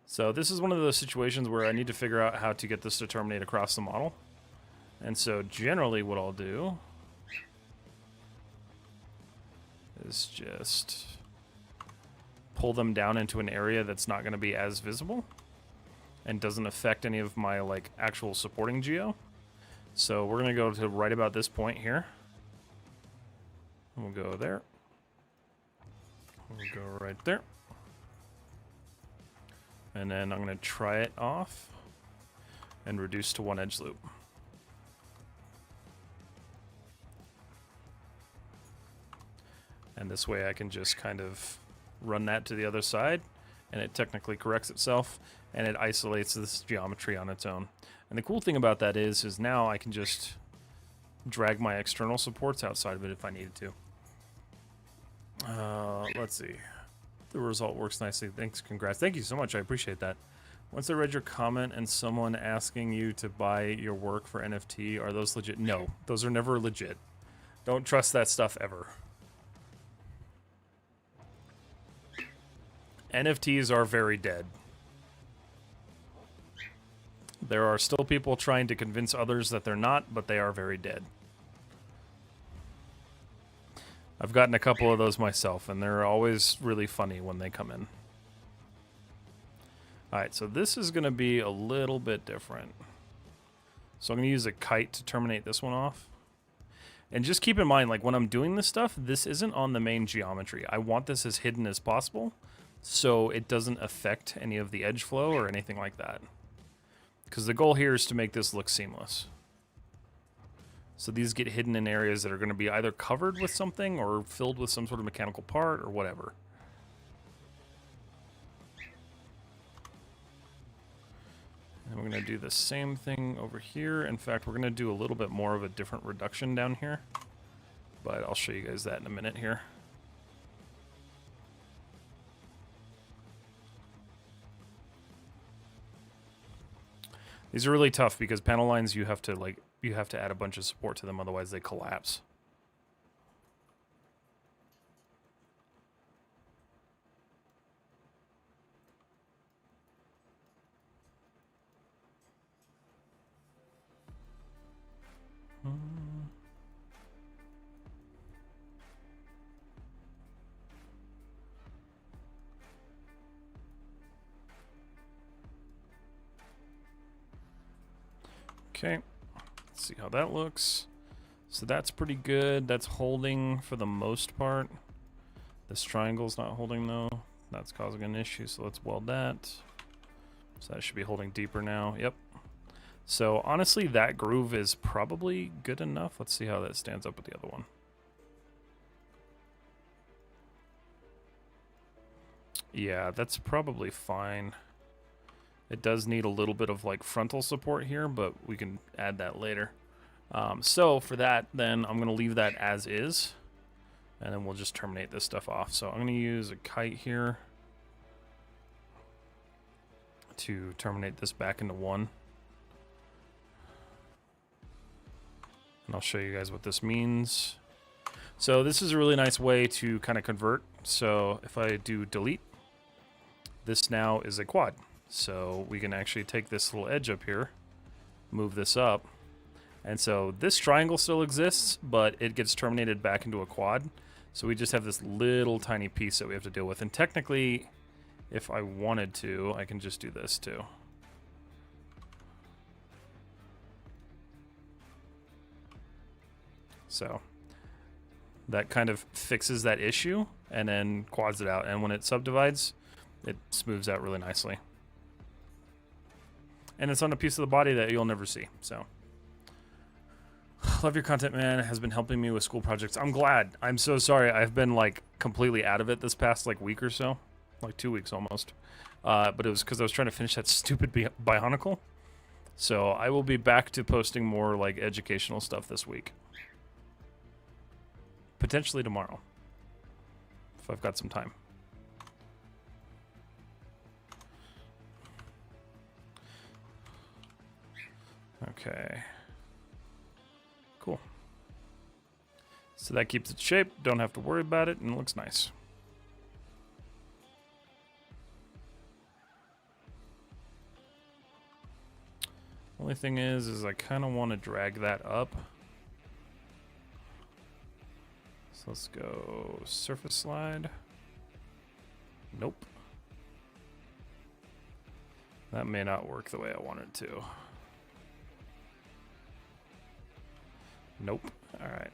So this is one of those situations where I need to figure out how to get this to terminate across the model. And so generally what I'll do is just pull them down into an area that's not going to be as visible and doesn't affect any of my like actual supporting geo. So we're going to go to right about this point here. We'll go there. We'll go right there. And then I'm going to try it off and reduce to 1 edge loop. And this way I can just kind of run that to the other side, and it technically corrects itself, and it isolates this geometry on its own. And the cool thing about that is now I can just drag my external supports outside of it if I needed to. Let's see. The result works nicely. Thanks, congrats. Thank you so much. I appreciate that. Once I read your comment and someone asking you to buy your work for NFT, are those legit? No, those are never legit. Don't trust that stuff ever. NFTs are very dead. There are still people trying to convince others that they're not, but they are very dead. I've gotten a couple of those myself, and they're always really funny when they come in. Alright, so this is going to be a little bit different. So I'm going to use a kite to terminate this one off. And just keep in mind, like when I'm doing this stuff, this isn't on the main geometry. I want this as hidden as possible, so it doesn't affect any of the edge flow or anything like that. Because the goal here is to make this look seamless. So these get hidden in areas that are going to be either covered with something or filled with some sort of mechanical part or whatever. And we're going going to do the same thing over here. In fact, we're going to do a little bit more of a different reduction down here. But I'll show you guys that in a minute here. These are really tough because panel lines you have to add a bunch of support to them, otherwise they collapse. Okay, let's see how that looks. So that's pretty good. That's holding for the most part. This triangle's not holding though. That's causing an issue, so let's weld that. So that should be holding deeper now. Yep. So honestly, that groove is probably good enough. Let's see how that stands up with the other one. Yeah, that's probably fine. It does need a little bit of like frontal support here, but we can add that later. So for that, then I'm going to leave that as is, and then we'll just terminate this stuff off. So I'm going to use a kite here to terminate this back into 1. And I'll show you guys what this means. So this is a really nice way to kind of convert. So if I do delete, this now is a quad. So we can actually take this little edge up here, move this up, and so this triangle still exists, but it gets terminated back into a quad. So we just have this little tiny piece that we have to deal with. And technically, if I wanted to, I can just do this too. So that kind of fixes that issue and then quads it out. And when it subdivides, it smooths out really nicely. And it's on a piece of the body that you'll never see. So, love your content, man. It has been helping me with school projects. I'm glad. I'm so sorry. I've been like completely out of it this past like week or so, like 2 weeks almost. But it was because I was trying to finish that stupid Bionicle. So I will be back to posting more like educational stuff this week. Potentially tomorrow, if I've got some time. Okay. Cool. So that keeps its shape. Don't have to worry about it, and it looks nice. Only thing is I kind of want to drag that up. So let's go surface slide. Nope. That may not work the way I want it to. Nope. All right.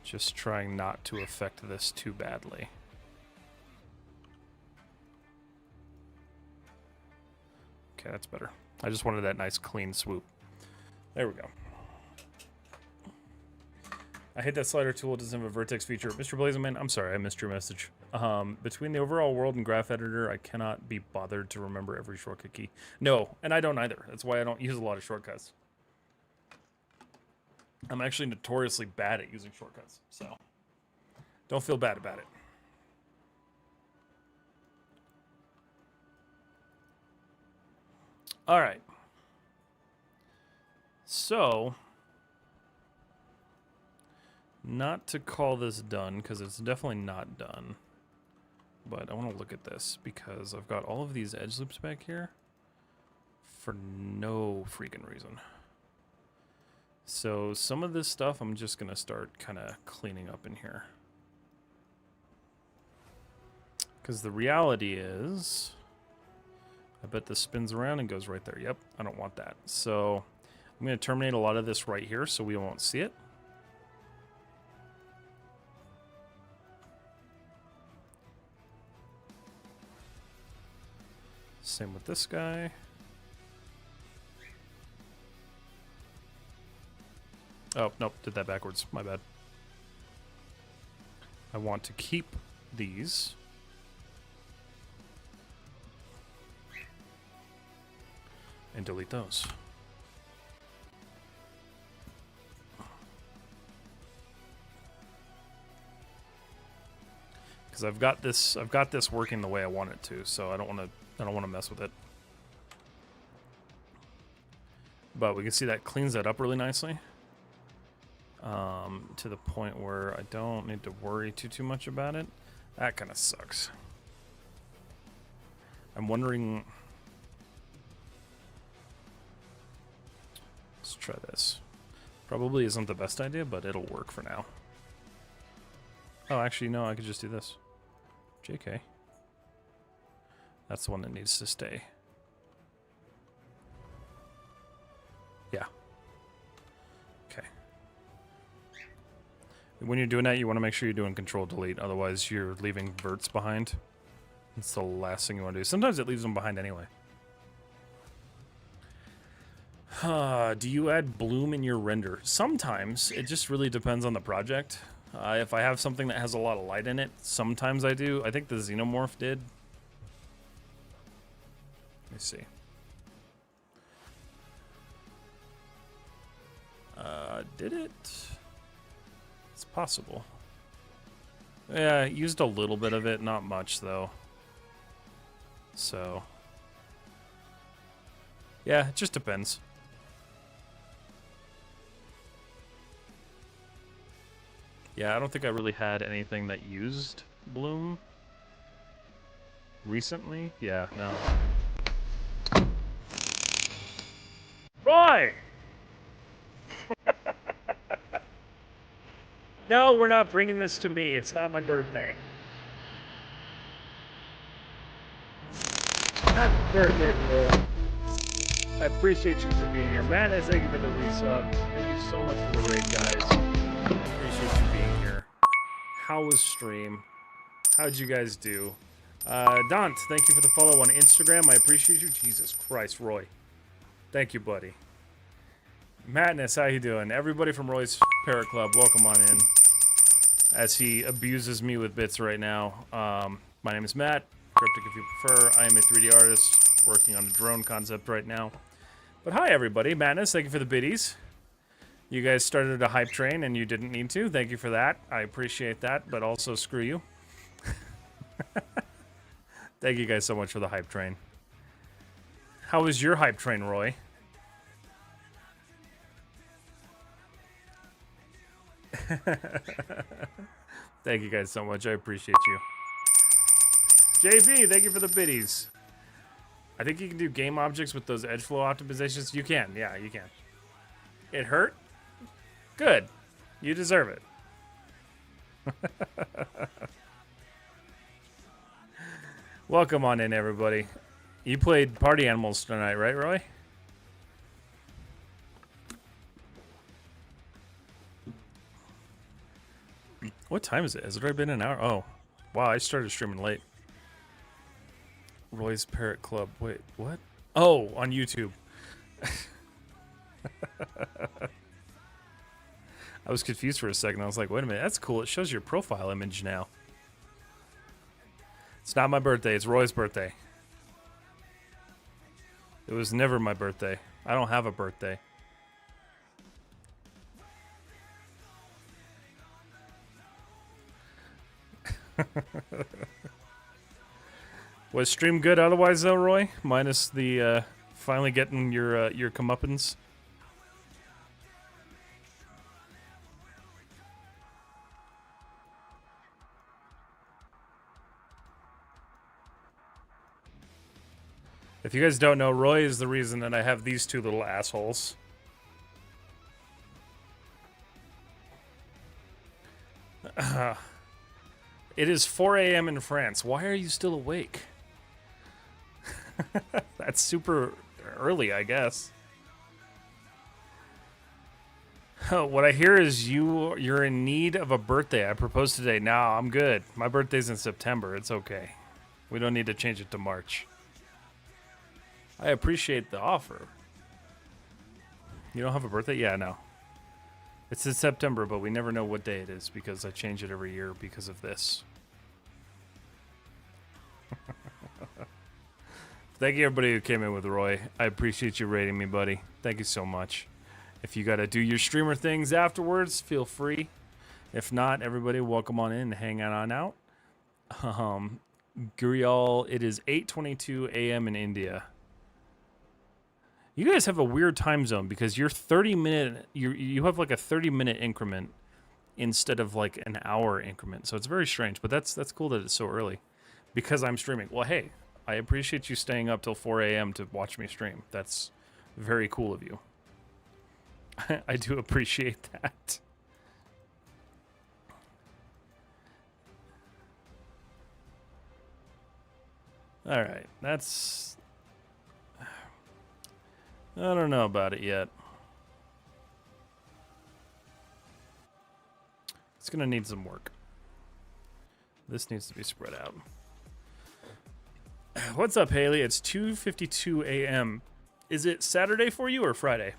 Just trying not to affect this too badly. Okay, that's better. I just wanted that nice clean swoop. There we go. I hate that slider tool. It doesn't have a vertex feature. Mr. Blazingman, I'm sorry, I missed your message. Between the overall world and graph editor, I cannot be bothered to remember every shortcut key. No, and I don't either. That's why I don't use a lot of shortcuts. I'm actually notoriously bad at using shortcuts, so don't feel bad about it. All right. So, not to call this done, because it's definitely not done. But I want to look at this, because I've got all of these edge loops back here for no freaking reason. So some of this stuff I'm just going to start kind of cleaning up in here. Because the reality is, I bet this spins around and goes right there. Yep, I don't want that. So I'm going to terminate a lot of this right here so we won't see it. Same with this guy. Oh, nope, did that backwards. My bad. I want to keep these. and delete those. Because I've got this working the way I want it to, so I don't want to mess with it. But we can see that cleans that up really nicely. To the point where I don't need to worry too much about it. That kind of sucks. I'm wondering. Let's try this. Probably isn't the best idea, but it'll work for now. Oh, actually, no, I could just do this. JK. That's the one that needs to stay. Yeah. Okay. When you're doing that, you want to make sure you're doing Control-Delete. Otherwise, you're leaving verts behind. It's the last thing you want to do. Sometimes it leaves them behind anyway. Do you add bloom in your render? Sometimes. It just really depends on the project. If I have something that has a lot of light in it, sometimes I do. I think the Xenomorph did. Let me see. Did it? It's possible. Yeah, I used a little bit of it, not much though. So, yeah, it just depends. Yeah, I don't think I really had anything that used bloom recently. Yeah, no. Roy! No, we're not bringing this to me. It's not my birthday. Happy birthday, Roy. I appreciate you for being here. Man, thank you for the resub. Thank you so much for the raid, guys. Appreciate you being here. How was stream? How'd you guys do? Dont, thank you for the follow on Instagram. I appreciate you. Jesus Christ, Roy. Thank you, buddy. Madness, how you doing? Everybody from Roy's Parrot Club, welcome on in. As he abuses me with bits right now. My name is Matt. Cryptic if you prefer. I am a 3D artist working on a drone concept right now. But hi, everybody. Madness, thank you for the biddies. You guys started a hype train and you didn't need to. Thank you for that. I appreciate that, but also screw you. Thank you guys so much for the hype train. How was your hype train, Roy? Thank you guys so much. I appreciate you. JB, thank you for the biddies. I think you can do game objects with those edge flow optimizations. You can. Yeah, you can. It hurt? Good. You deserve it. Welcome on in, everybody. You played Party Animals tonight, right, Roy? What time is it? Has it already been an hour? Oh, wow, I started streaming late. Roy's Parrot Club. Wait, what? Oh, on YouTube. I was confused for a second. I was like, wait a minute, that's cool. It shows your profile image now. It's not my birthday. It's Roy's birthday. It was never my birthday. I don't have a birthday. Was stream good otherwise though, Roy? Minus the finally getting your comeuppance. If you guys don't know, Roy is the reason that I have these two little assholes. It is 4 a.m. in France. Why are you still awake? That's super early, I guess. What I hear is you're in need of a birthday. I proposed today. No, I'm good. My birthday's in September. It's okay. We don't need to change it to March. I appreciate the offer. You don't have a birthday? Yeah, no. It's in September, but we never know what day it is because I change it every year because of this. Thank you, everybody who came in with Roy. I appreciate you rating me, buddy. Thank you so much. If you got to do your streamer things afterwards, feel free. If not, everybody, welcome on in and hang on out. Gurial, it is 8:22 a.m. in India. You guys have a weird time zone because you're 30-minute. You have like a 30-minute increment instead of like an hour increment. So it's very strange, but that's cool that it's so early because I'm streaming. Well, hey, I appreciate you staying up till 4 a.m. to watch me stream. That's very cool of you. I do appreciate that. All right, that's... I don't know about it yet. It's gonna need some work. This needs to be spread out. What's up, Haley? It's 2:52 a.m. Is it Saturday for you or Friday?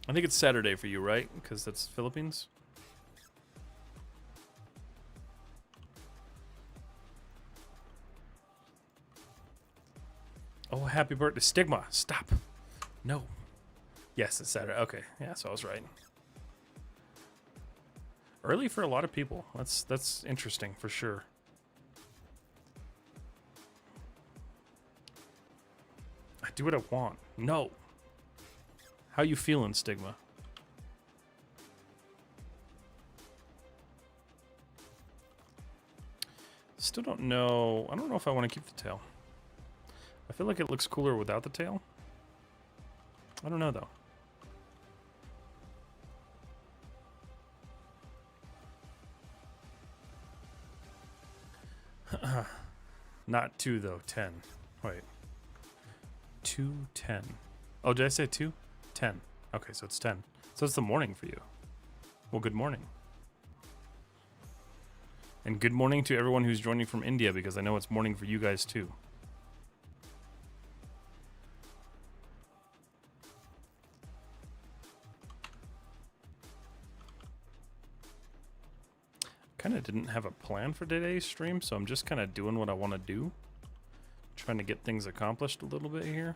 I think it's Saturday for you, right? Because that's Philippines. Oh, happy birthday. Stigma, stop. No. Yes, it's Saturday. Okay, yeah, so I was right. Early for a lot of people. That's interesting for sure. I do what I want. No. How you feeling, Stigma? Still don't know. I don't know if I want to keep the tail. I feel like it looks cooler without the tail. I don't know, though. Not 2, though. 10. Wait. 2:10. Oh, did I say 2? 10. Okay, so it's 10. So it's the morning for you. Well, good morning. And good morning to everyone who's joining from India, because I know it's morning for you guys, too. Kind of didn't have a plan for today's stream, so I'm just kind of doing what I want to do. Trying to get things accomplished a little bit here.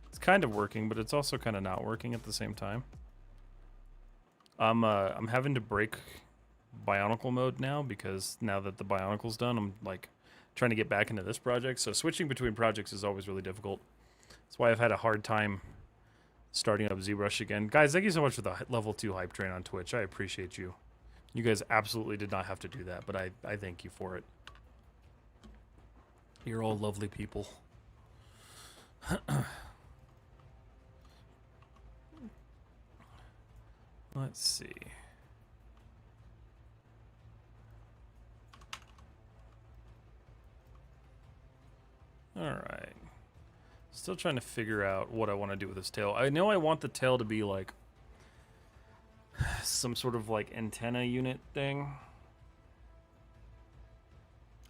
It's kind of working, but it's also kind of not working at the same time. I'm having to break Bionicle mode now, because now that the Bionicle's done, I'm like trying to get back into this project. So switching between projects is always really difficult. That's why I've had a hard time starting up ZBrush again. Guys, thank you so much for the level 2 hype train on Twitch. I appreciate you. You guys absolutely did not have to do that, but I thank you for it. You're all lovely people. Let's see. All right. Still trying to figure out what I want to do with this tail. I know I want the tail to be like some sort of like antenna unit thing.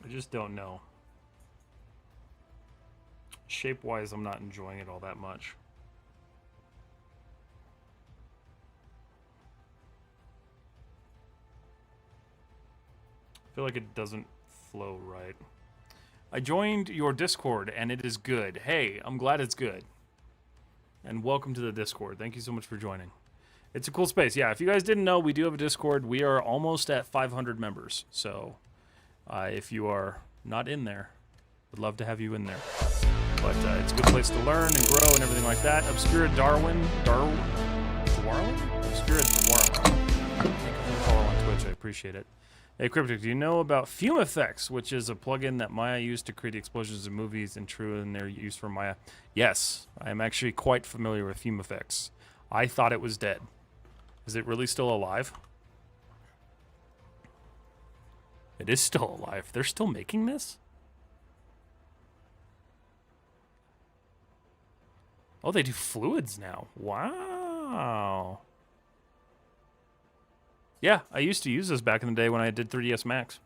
I just don't know. Shape-wise, I'm not enjoying it all that much. I feel like it doesn't flow right. I joined your Discord, and it is good. Hey, I'm glad it's good. And welcome to the Discord. Thank you so much for joining. It's a cool space. Yeah, if you guys didn't know, we do have a Discord. We are almost at 500 members. So if you are not in there, would love to have you in there. But it's a good place to learn and grow and everything like that. Obscura Darwin? Obscura Darwin? Thank you for the follow on Twitch. I appreciate it. Hey, Cryptic, do you know about Fume Effects, which is a plugin that Maya used to create explosions in movies and true in their use for Maya? Yes, I am actually quite familiar with Fume Effects. I thought it was dead. Is it really still alive? It is still alive. They're still making this? Oh, they do fluids now. Wow. Yeah, I used to use this back in the day when I did 3ds Max.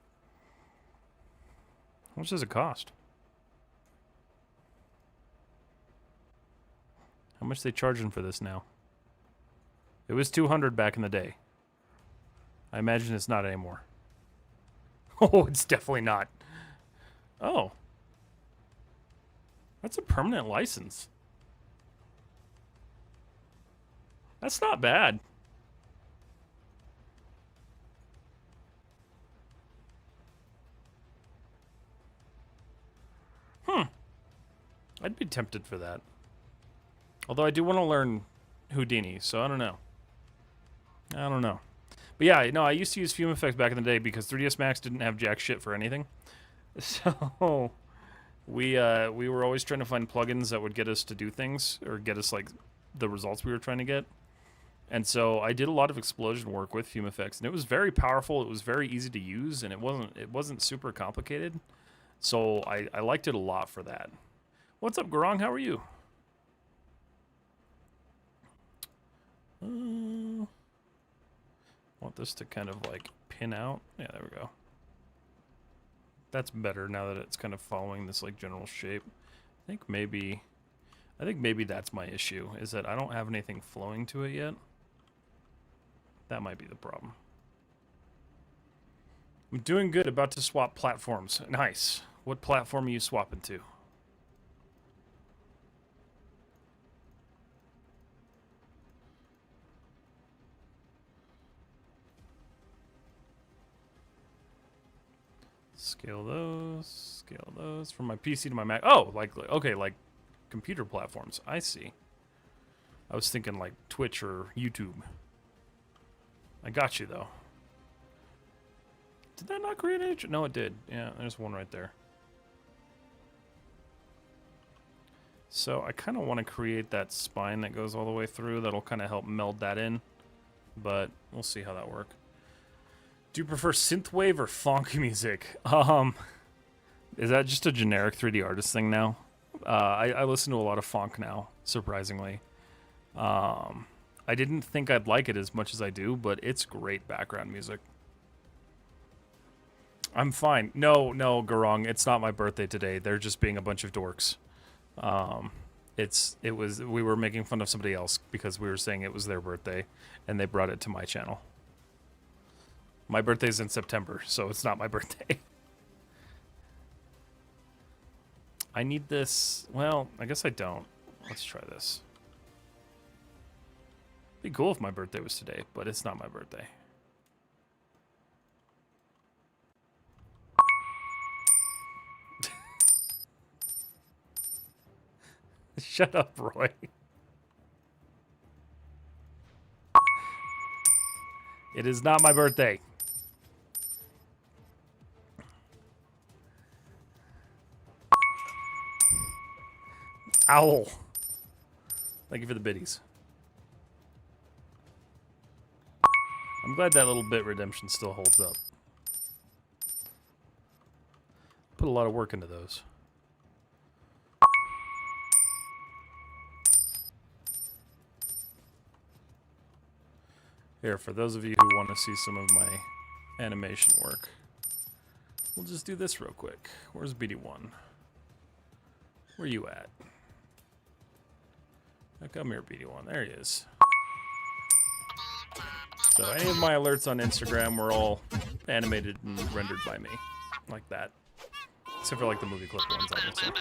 How much does it cost? How much are they charging for this now? It was $200 back in the day. I imagine it's not anymore. Oh, it's definitely not. Oh. That's a permanent license. That's not bad. I'd be tempted for that. Although I do want to learn Houdini, so I don't know. I don't know. But yeah, no, I used to use Fume Effects back in the day because 3ds Max didn't have jack shit for anything. So we were always trying to find plugins that would get us to do things or get us like the results we were trying to get. And so I did a lot of explosion work with Fume Effects, and it was very powerful. It was very easy to use, and it wasn't super complicated. So I liked it a lot for that. What's up, Garong? How are you? Want this to kind of like pin out. Yeah, there we go. That's better now that it's kind of following this like general shape. I think maybe that's my issue, is that I don't have anything flowing to it yet. That might be the problem. I'm doing good, about to swap platforms. Nice. What platform are you swapping to? Scale those from my PC to my Mac. Oh, like, okay, like computer platforms. I see. I was thinking like Twitch or YouTube. I got you, though. Did that not create an? No, it did. Yeah, there's one right there. So I kind of want to create that spine that goes all the way through. That'll kind of help meld that in. But we'll see how that works. Do you prefer synthwave or funk music? Is that just a generic 3D artist thing now? I listen to a lot of funk now, surprisingly. I didn't think I'd like it as much as I do, but it's great background music. I'm fine. No, Garong, it's not my birthday today. They're just being a bunch of dorks. We were making fun of somebody else because we were saying it was their birthday, and they brought it to my channel. My birthday's in September, so it's not my birthday. I need this. Well, I guess I don't. Let's try this. It'd be cool if my birthday was today, but it's not my birthday. Shut up, Roy. It is not my birthday. Owl. Thank you for the biddies. I'm glad that little bit redemption still holds up. Put a lot of work into those. Here, for those of you who want to see some of my animation work, we'll just do this real quick. Where's BD1? Where you at? Come here, BD1. There he is. So any of my alerts on Instagram were all animated and rendered by me. Like that. Except for like the movie clip ones, obviously.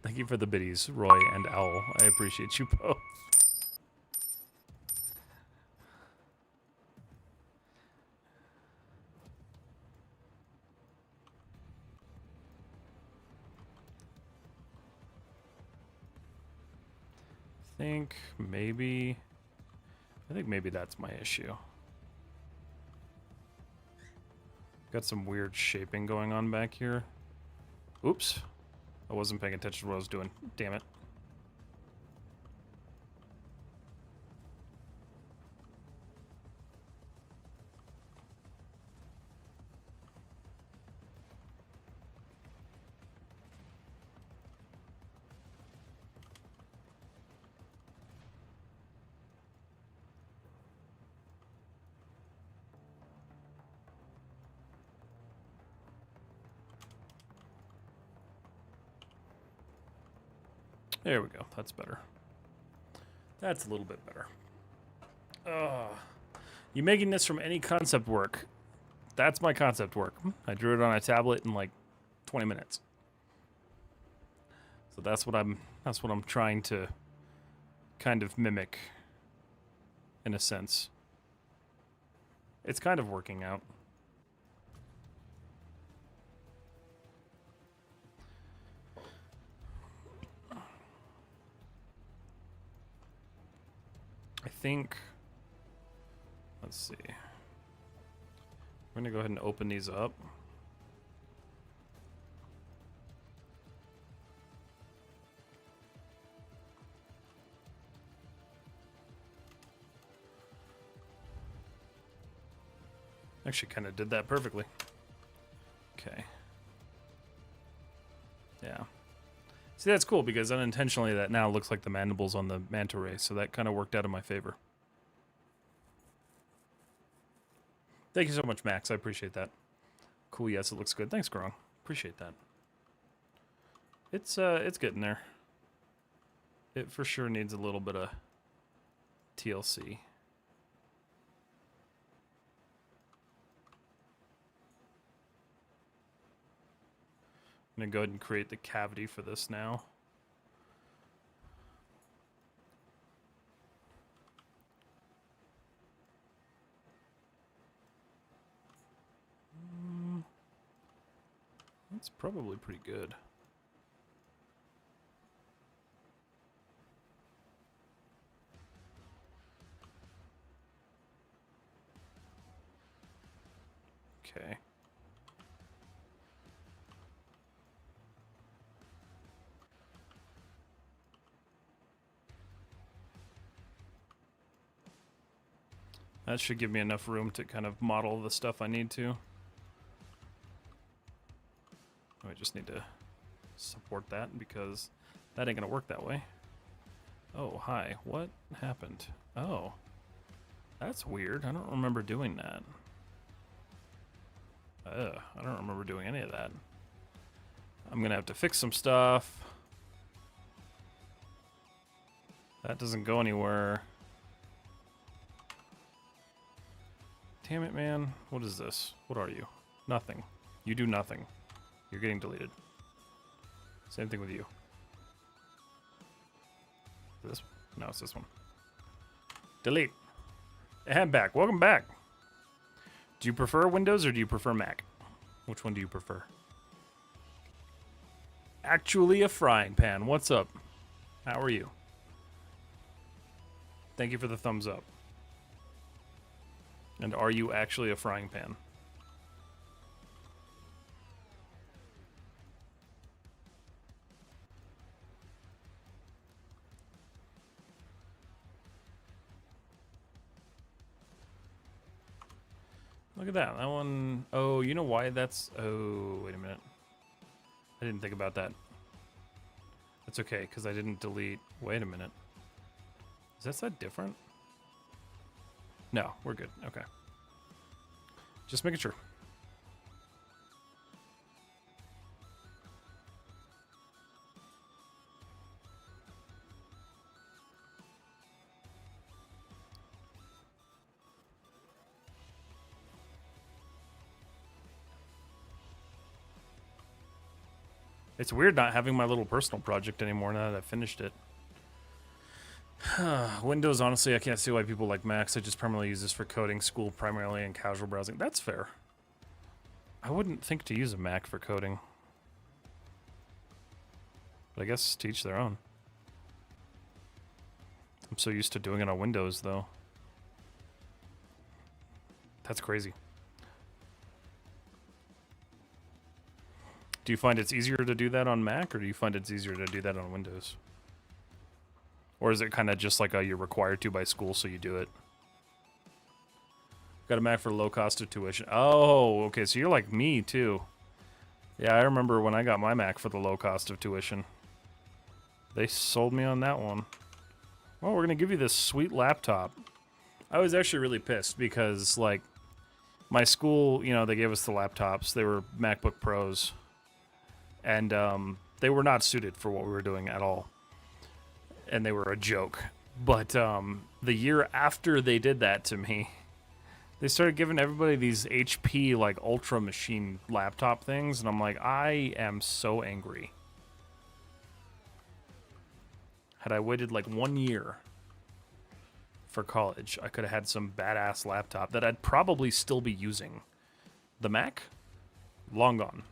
Thank you for the biddies, Roy and Owl. I appreciate you both. I think maybe that's my issue. Got some weird shaping going on back here. Oops. I wasn't paying attention to what I was doing. Damn it. There we go. That's better. That's a little bit better. You making this from any concept work? That's my concept work. I drew it on a tablet in like 20 minutes. So that's what I'm trying to kind of mimic in a sense. It's kind of working out. I think, let's see. We're gonna go ahead and open these up. Actually kind of did that perfectly. Okay. Yeah. See, that's cool because unintentionally that now looks like the mandibles on the manta ray, so that kind of worked out in my favor. Thank you so much, Max. I appreciate that. Cool, yes, it looks good. Thanks, Grong. Appreciate that. It's getting there. It for sure needs a little bit of TLC. I'm gonna go ahead and create the cavity for this now. That's probably pretty good. Okay. That should give me enough room to kind of model the stuff I need to. I just need to support that because that ain't gonna work that way. Oh, hi. What happened? Oh. That's weird. I don't remember doing that. I don't remember doing any of that. I'm gonna have to fix some stuff. That doesn't go anywhere. Damn it, man. What is this? What are you? Nothing. You do nothing. You're getting deleted. Same thing with you. This? No, it's this one. Delete. And I'm back. Welcome back. Do you prefer Windows or do you prefer Mac? Which one do you prefer? Actually a frying pan. What's up? How are you? Thank you for the thumbs up. And are you actually a frying pan? Look at that. That one... Oh, you know why that's... Oh, wait a minute. I didn't think about that. That's okay, because I didn't delete... Wait a minute. Is that side different? No, we're good. Okay. Just making sure. It's weird not having my little personal project anymore now that I've finished it. Windows, honestly, I can't see why people like Macs. I just primarily use this for coding, school primarily, and casual browsing. That's fair. I wouldn't think to use a Mac for coding. But I guess to each their own. I'm so used to doing it on Windows, though. That's crazy. Do you find it's easier to do that on Mac, or do you find it's easier to do that on Windows? Or is it kind of just like you're required to by school, so you do it? Got a Mac for low cost of tuition. Oh, okay, so you're like me, too. Yeah, I remember when I got my Mac for the low cost of tuition. They sold me on that one. Well, we're going to give you this sweet laptop. I was actually really pissed because, like, my school, you know, they gave us the laptops. They were MacBook Pros. And they were not suited for what we were doing at all. And they were a joke. But the year after they did that to me, They started giving everybody these HP like ultra machine laptop things, and I'm like, I am so angry. Had I waited like 1 year for college, I could have had some badass laptop that I'd probably still be using. The Mac? Long gone.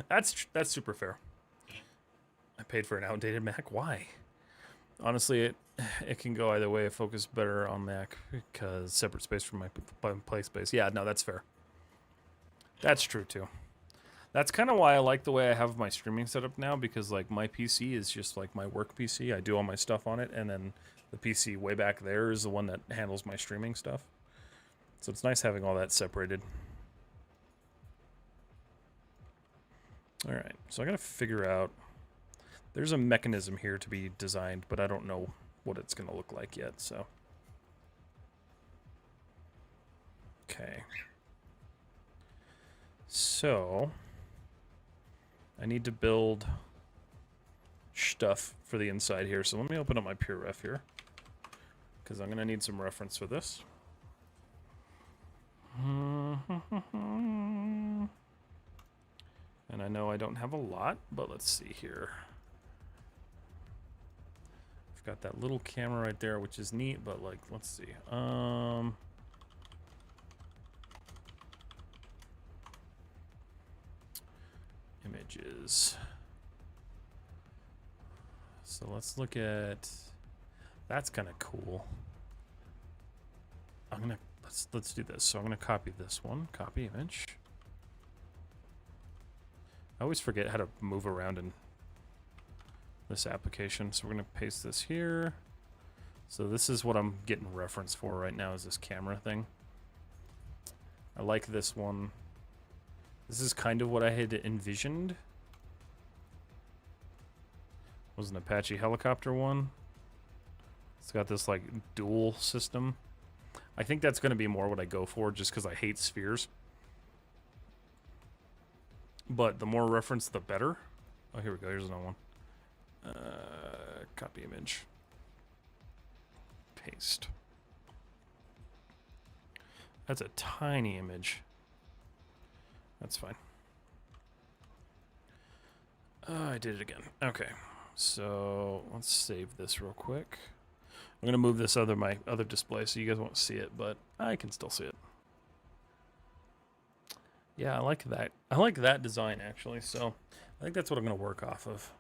That's super fair. I paid for an outdated Mac. Why? Honestly, it can go either way. I focus better on Mac because separate space from my play space. Yeah, no, that's fair. That's true too. That's kind of why I like the way I have my streaming set up now, because like my PC is just like my work PC. I do all my stuff on it, and then the PC way back there is the one that handles my streaming stuff. So it's nice having all that separated. All right, so I gotta figure out. There's a mechanism here to be designed, but I don't know what it's gonna look like yet. So, okay. So I need to build stuff for the inside here. So let me open up my pure ref here, because I'm gonna need some reference for this. And I know I don't have a lot, but let's see here. I've got that little camera right there, which is neat, but like, let's see. Images. So let's look at, that's kind of cool. I'm gonna, let's do this. So I'm gonna copy this one, copy image. I always forget how to move around in this application. So we're gonna paste this here. So this is what I'm getting reference for right now, is this camera thing. I like this one. This is kind of what I had envisioned. It was an Apache helicopter one. It's got this like dual system. I think that's gonna be more what I go for, just because I hate spheres. But the more reference, the better. Oh, here we go. Here's another one. Copy image. Paste. That's a tiny image. That's fine. I did it again. Okay. So let's save this real quick. I'm gonna move this my other display so you guys won't see it, but I can still see it. Yeah, I like that. I like that design, actually, so I think that's what I'm going to work off of.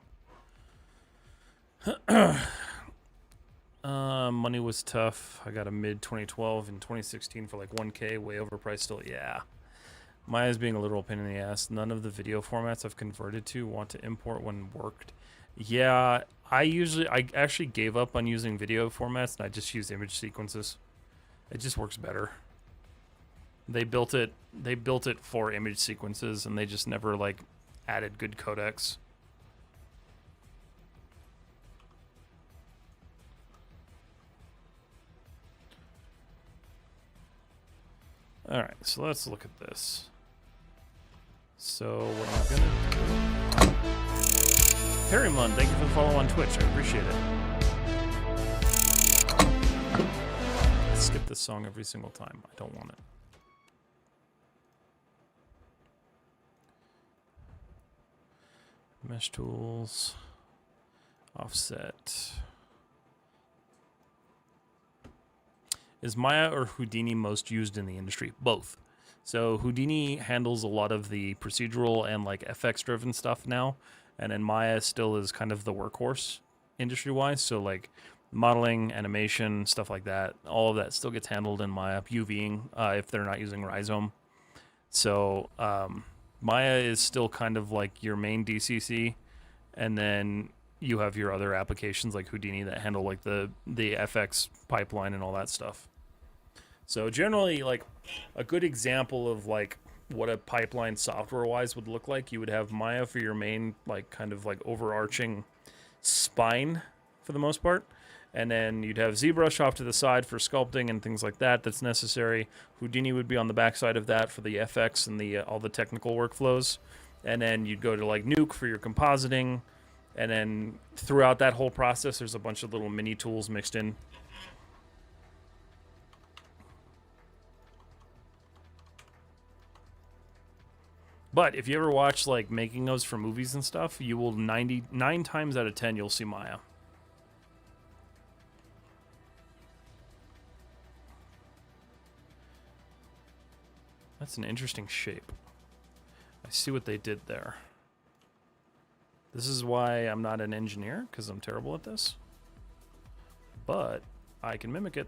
Money was tough. I got a mid-2012 and 2016 for like 1K, way overpriced still. Yeah. Maya's being a literal pain in the ass. None of the video formats I've converted to want to import when worked. Yeah, I actually gave up on using video formats, and I just use image sequences. It just works better. They built it for image sequences, and they just never like added good codecs. All right, so let's look at this. So what I'm gonna do... Harry Munn, thank you for the follow on Twitch. I appreciate it. I skip this song every single time. I don't want it. Mesh tools, offset. Is Maya or Houdini most used in the industry? Both. So Houdini handles a lot of the procedural and like FX driven stuff now, and then Maya still is kind of the workhorse industry wise. So like modeling, animation, stuff like that, all of that still gets handled in Maya. UVing if they're not using Rhizome. So Maya is still kind of like your main DCC, and then you have your other applications like Houdini that handle like the FX pipeline and all that stuff. So generally, like a good example of like what a pipeline software-wise would look like, you would have Maya for your main like kind of like overarching spine for the most part. And then you'd have ZBrush off to the side for sculpting and things like that that's necessary. Houdini would be on the backside of that for the FX and the all the technical workflows. And then you'd go to like Nuke for your compositing. And then throughout that whole process, there's a bunch of little mini tools mixed in. But if you ever watch like making ofs for movies and stuff, you will 99 times out of 10 you'll see Maya. That's an interesting shape. I see what they did there. This is why I'm not an engineer, because I'm terrible at this. But I can mimic it.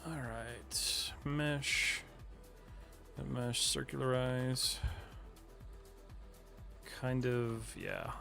Alright, mesh, circularize, kind of, yeah.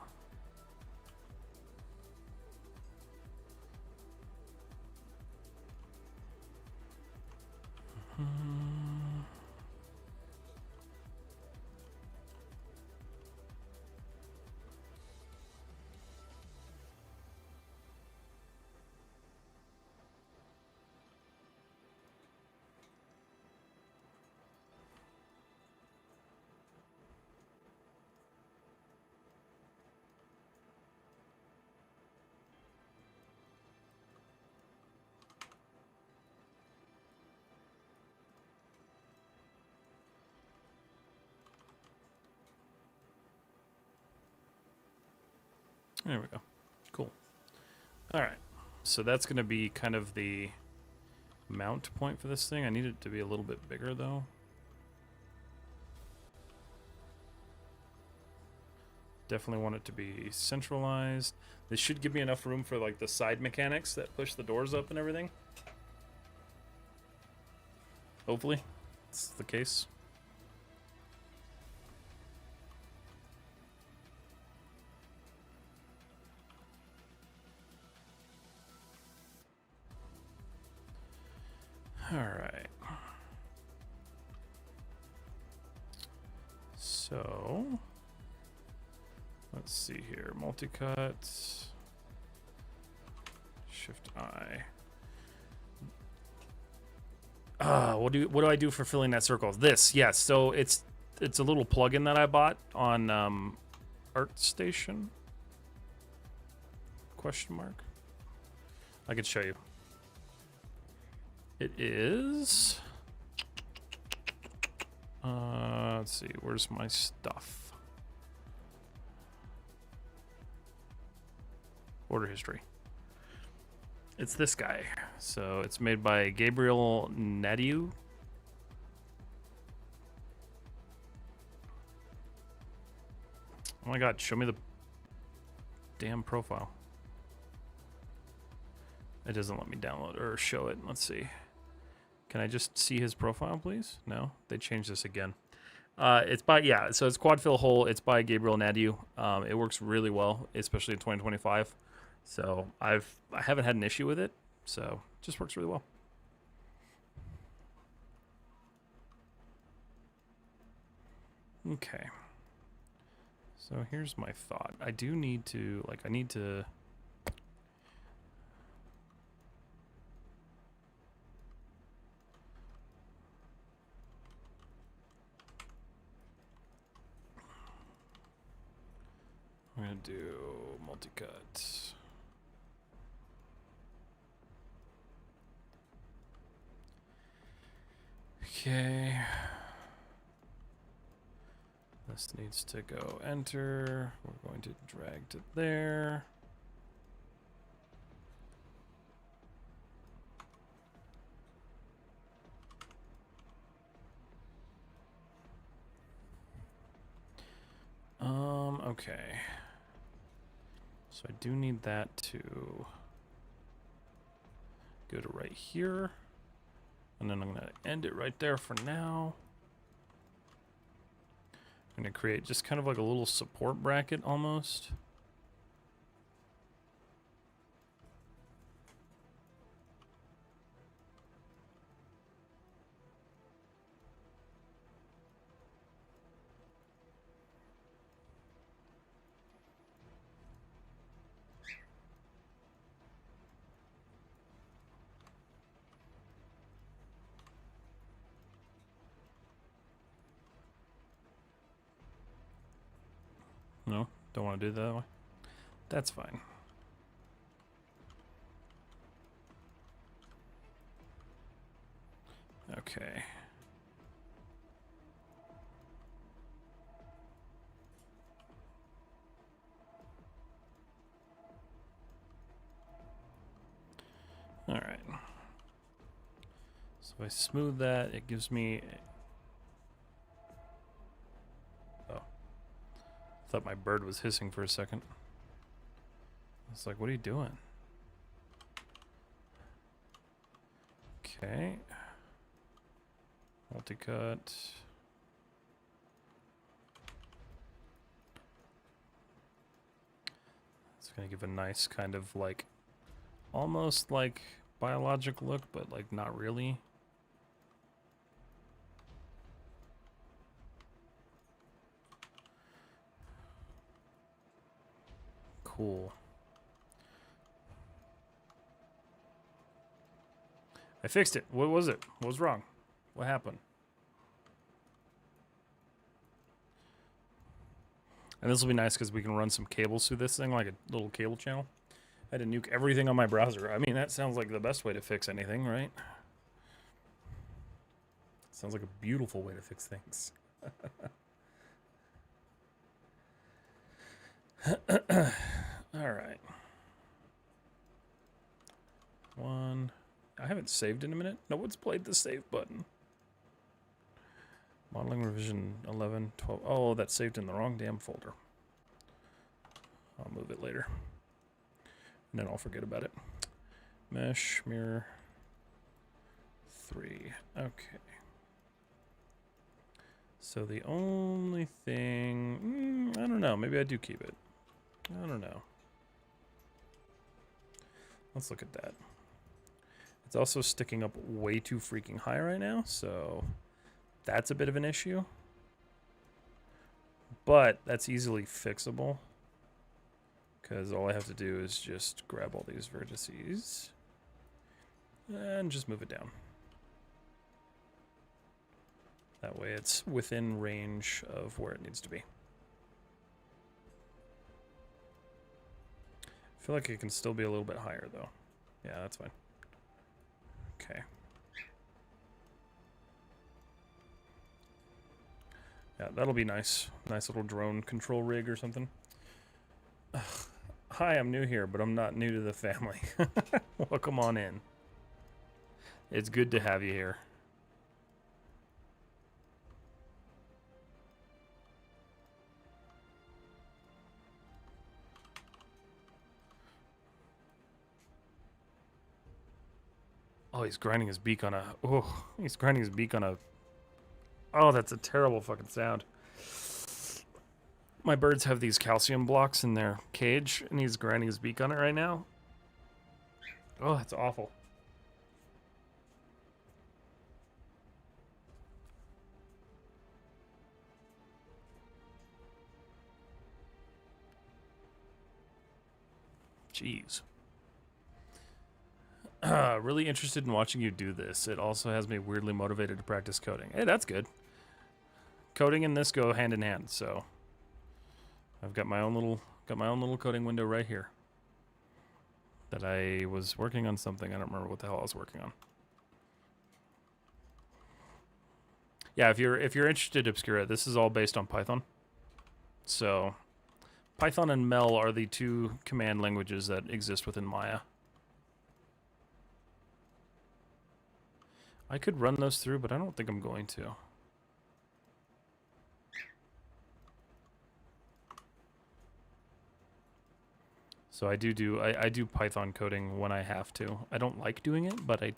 There we go. Cool. All right. So that's going to be kind of the mount point for this thing. I need it to be a little bit bigger, though. Definitely want it to be centralized. This should give me enough room for like the side mechanics that push the doors up and everything. Hopefully, it's the case. All right. So, let's see here. Multi-cut. Shift I. What do I do for filling that circle? This, yes. So it's a little plugin that I bought on ArtStation. Question mark. I could show you. It is. Let's see. Where's my stuff? Order history. It's this guy. So it's made by Gabriel Nadiu. Oh my god, show me the damn profile. It doesn't let me download or show it. Let's see. Can I just see his profile, please? No? They changed this again. It's by, yeah, so it's quad fill hole. It's by Gabriel Nadiu. It works really well, especially in 2025. So I haven't had an issue with it. So it just works really well. Okay. So here's my thought. I do need to, like, I need to... I'm gonna do multi-cut. Okay. This needs to go enter. We're going to drag to there. Okay. So I do need that to go to right here. And then I'm going to end it right there for now. I'm going to create just kind of like a little support bracket almost. No, don't want to do it that way. That's fine. Okay. All right. So if I smooth that, it gives me... Oh. Thought my bird was hissing for a second. I was like, what are you doing? Okay. Multi-cut. It's going to give a nice kind of like, almost like biologic look, but like not really. Cool. I fixed it. What was it? What was wrong? What happened? And this will be nice because we can run some cables through this thing, like a little cable channel. I had to nuke everything on my browser. I mean, that sounds like the best way to fix anything, right? Sounds like a beautiful way to fix things. All right. One. I haven't saved in a minute. No one's played the save button. Modeling revision 11, 12. Oh, that's saved in the wrong damn folder. I'll move it later. And then I'll forget about it. Mesh, mirror, 3. Okay. So the only thing... I don't know. Maybe I do keep it. I don't know. Let's look at that. It's also sticking up way too freaking high right now, so that's a bit of an issue. But that's easily fixable, because all I have to do is just grab all these vertices and just move it down. That way it's within range of where it needs to be. I feel like it can still be a little bit higher, though. Yeah, that's fine. Okay. Yeah, that'll be nice. Nice little drone control rig or something. Ugh. Hi, I'm new here, but I'm not new to the family. Welcome on in. It's good to have you here. Oh, he's grinding his beak on a... Oh, he's grinding his beak on a... Oh, that's a terrible fucking sound. My birds have these calcium blocks in their cage, and he's grinding his beak on it right now. Oh, that's awful. Jeez. Really interested in watching you do this. It also has me weirdly motivated to practice coding. Hey, that's good. Coding and this go hand in hand, so I've got my own little coding window right here. That I was working on something. I don't remember what the hell I was working on. Yeah, if you're interested, Obscura, this is all based on Python. So Python and Mel are the two command languages that exist within Maya. I could run those through, but I don't think I'm going to. So I do Python coding when I have to. I don't like doing it, but I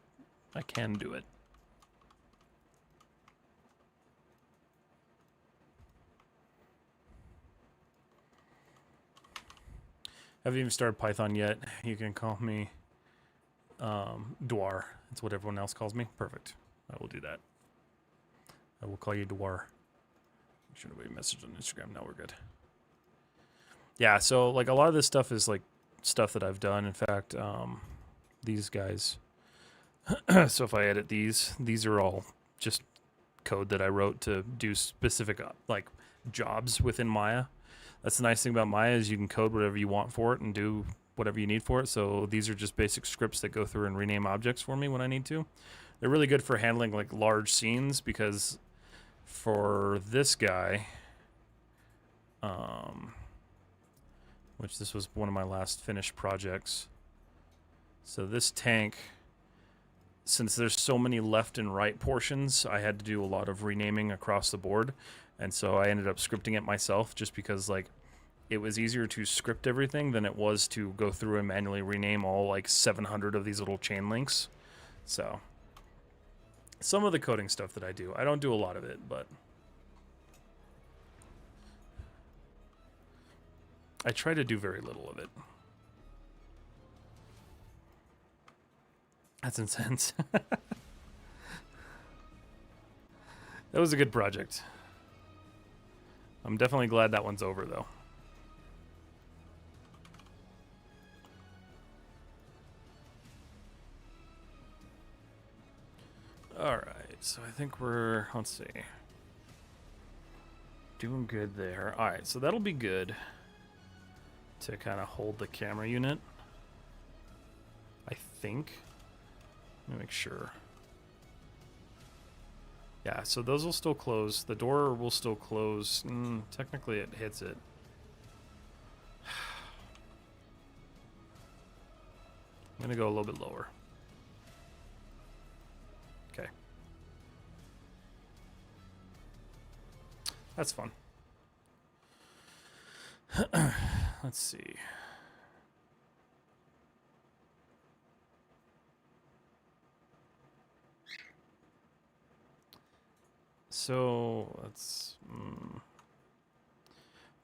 can do it. haven't even started Python yet. You can call me Dwar. That's what everyone else calls me. Perfect. I will do that. I will call you Dwar. Make sure nobody messaged on Instagram. No, we're good. Yeah, so like a lot of this stuff is like stuff that I've done. In fact, these guys. So if I edit these are all just code that I wrote to do specific like jobs within Maya. That's the nice thing about Maya is you can code whatever you want for it and do whatever you need for it. So these are just basic scripts that go through and rename objects for me when I need to. They're really good for handling like large scenes because for this guy, which this was one of my last finished projects. So this tank, since there's so many left and right portions, I had to do a lot of renaming across the board. And so I ended up scripting it myself just because like it was easier to script everything than it was to go through and manually rename all like 700 of these little chain links. So some of the coding stuff that I do, I don't do a lot of it, but I try to do very little of it. That's intense. That was a good project. I'm definitely glad that one's over, though. Alright, so I think we're, let's see, doing good there. Alright, so that'll be good to kind of hold the camera unit, I think. Let me make sure. Yeah, so those will still close. The door will still close. Technically, it hits it. I'm going to go a little bit lower. Okay. That's fun. Let's see. So let's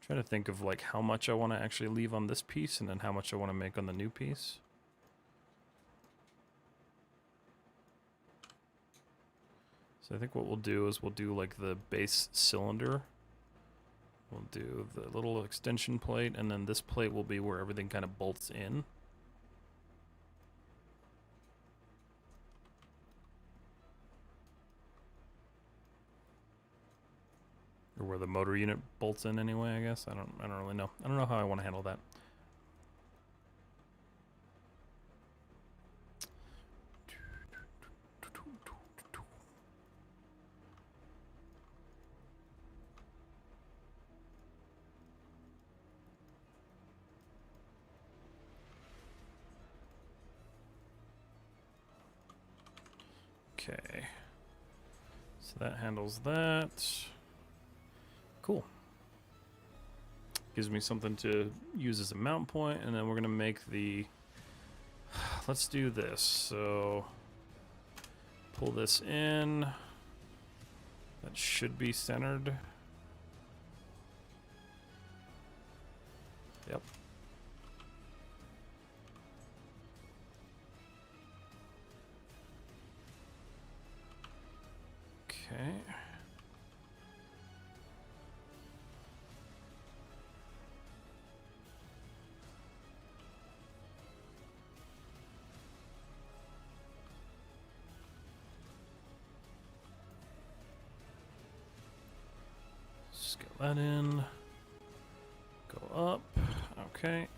try to think of like how much I want to actually leave on this piece and then how much I want to make on the new piece. So I think what we'll do is we'll do like the base cylinder. We'll do the little extension plate, and then this plate will be where everything kind of bolts in. Or where the motor unit bolts in anyway, I guess. I don't really know. I don't know how I want to handle that. Okay. So that handles that. Cool. Gives me something to use as a mount point, and then we're gonna make the, let's do this. So pull this in. That should be centered. Yep. Okay. Scale that in. Go up. Okay.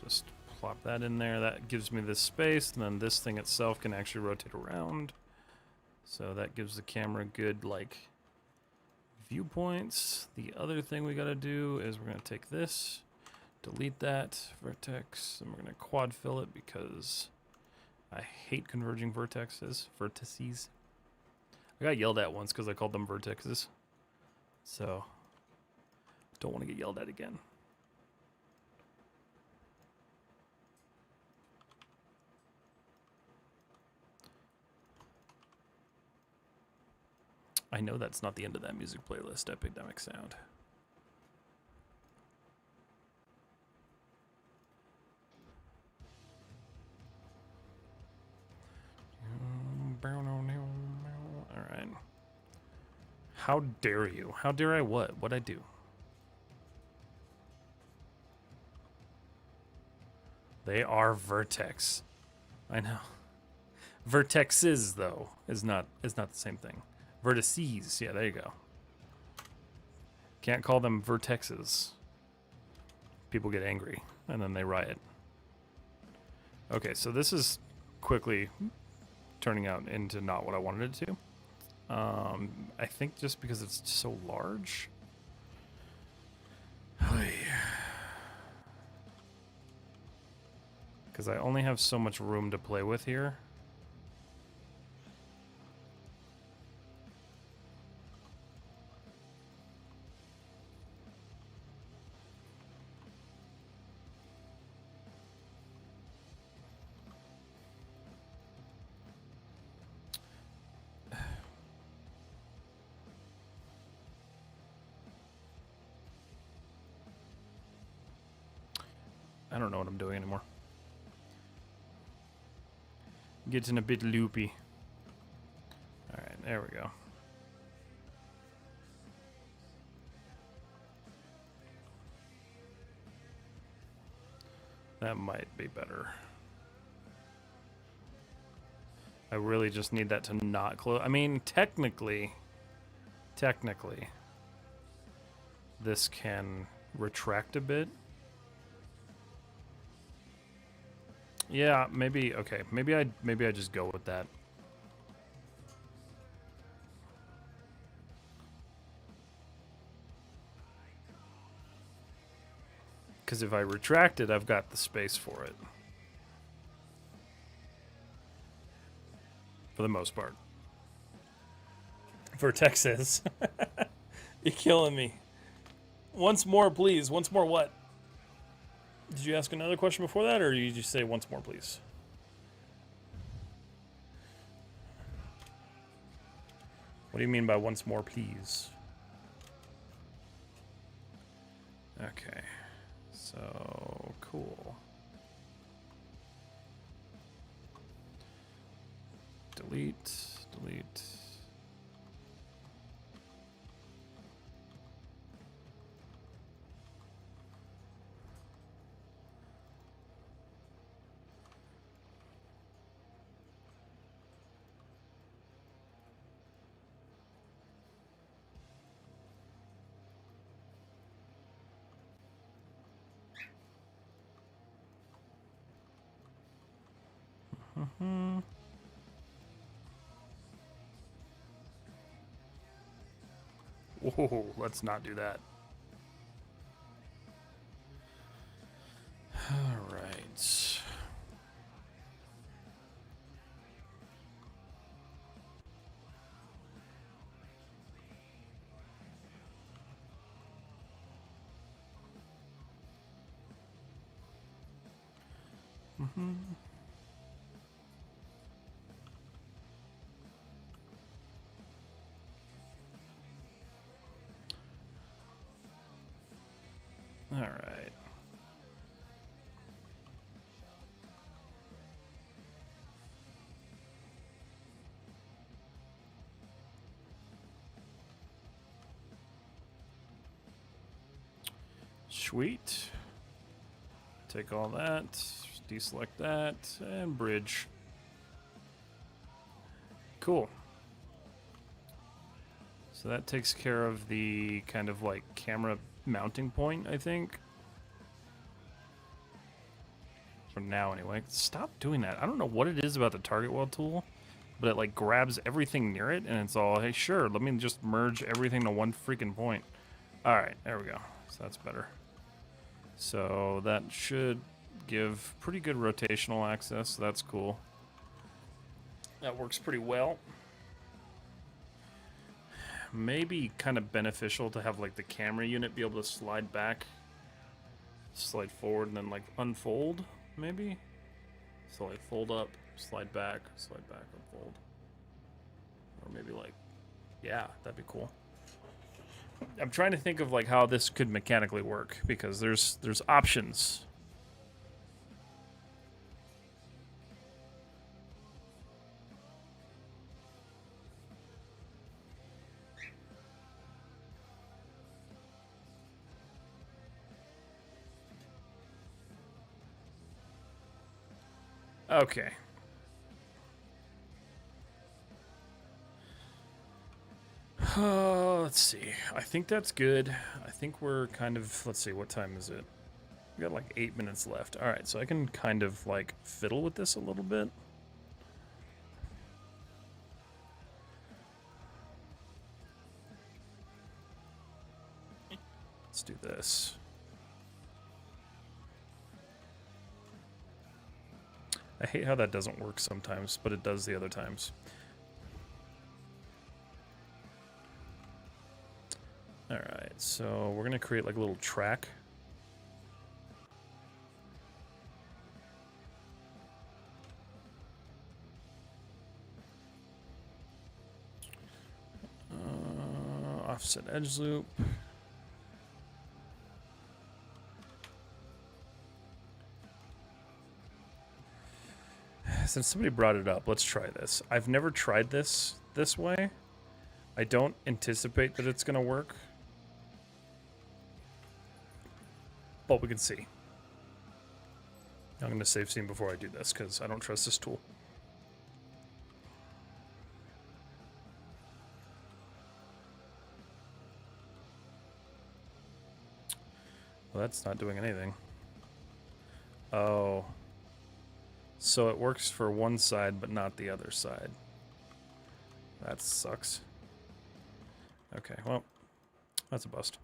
Just plop that in there. That gives me this space, and then this thing itself can actually rotate around. So that gives the camera good, like, viewpoints. The other thing we gotta do is we're gonna take this, delete that vertex, and we're gonna quad fill it because I hate converging vertices. I got yelled at once because I called them vertexes. So, don't want to get yelled at again. I know that's not the end of that music playlist, Epidemic Sound. All right. How dare you? How dare I what? What'd I do? They are vertex. I know. Vertexes, though, is not the same thing. Vertices, yeah, there you go. Can't call them vertexes. People get angry, and then they riot. Okay, so this is quickly turning out into not what I wanted it to. I think just because it's so large. Because I only have so much room to play with here. I don't know what I'm doing anymore. Getting a bit loopy. Alright, there we go. That might be better. I really just need that to not close. I mean, technically, this can retract a bit. Yeah, maybe. Okay, maybe I just go with that. Because if I retract it, I've got the space for it. For the most part. Vertexes. You're killing me. Once more, please. Once more what? Did you ask another question before that, or did you just say once more, please? What do you mean by once more, please? Okay. So, cool. Delete, delete. Mm-hmm. Whoa, let's not do that. All right. Mm-hmm. All right. Sweet. Take all that, deselect that, and bridge. Cool. So that takes care of the kind of like camera mounting point, I think. For now, anyway. Stop doing that. I don't know what it is about the target weld tool, but it like grabs everything near it, and it's all, hey, sure, let me just merge everything to one freaking point. All right, there we go. So that's better. So that should give pretty good rotational access. So that's cool. That works pretty well. Maybe kind of beneficial to have like the camera unit be able to slide back, slide forward, and then like unfold, maybe? So like fold up, slide back, unfold. Or maybe like, yeah, that'd be cool. I'm trying to think of like how this could mechanically work, because there's options. Okay. Let's see. I think that's good. I think we're kind of, let's see, what time is it? We got like 8 minutes left. All right, so I can kind of like fiddle with this a little bit. Let's do this. I hate how that doesn't work sometimes, but it does the other times. All right, so we're gonna create like a little track. Offset edge loop. Since somebody brought it up, let's try this. I've never tried this way. I don't anticipate that it's gonna work, but we can see. I'm gonna save scene before I do this because I don't trust this tool. Well, that's not doing anything. Oh. So it works for one side, but not the other side. That sucks. Okay, well, that's a bust.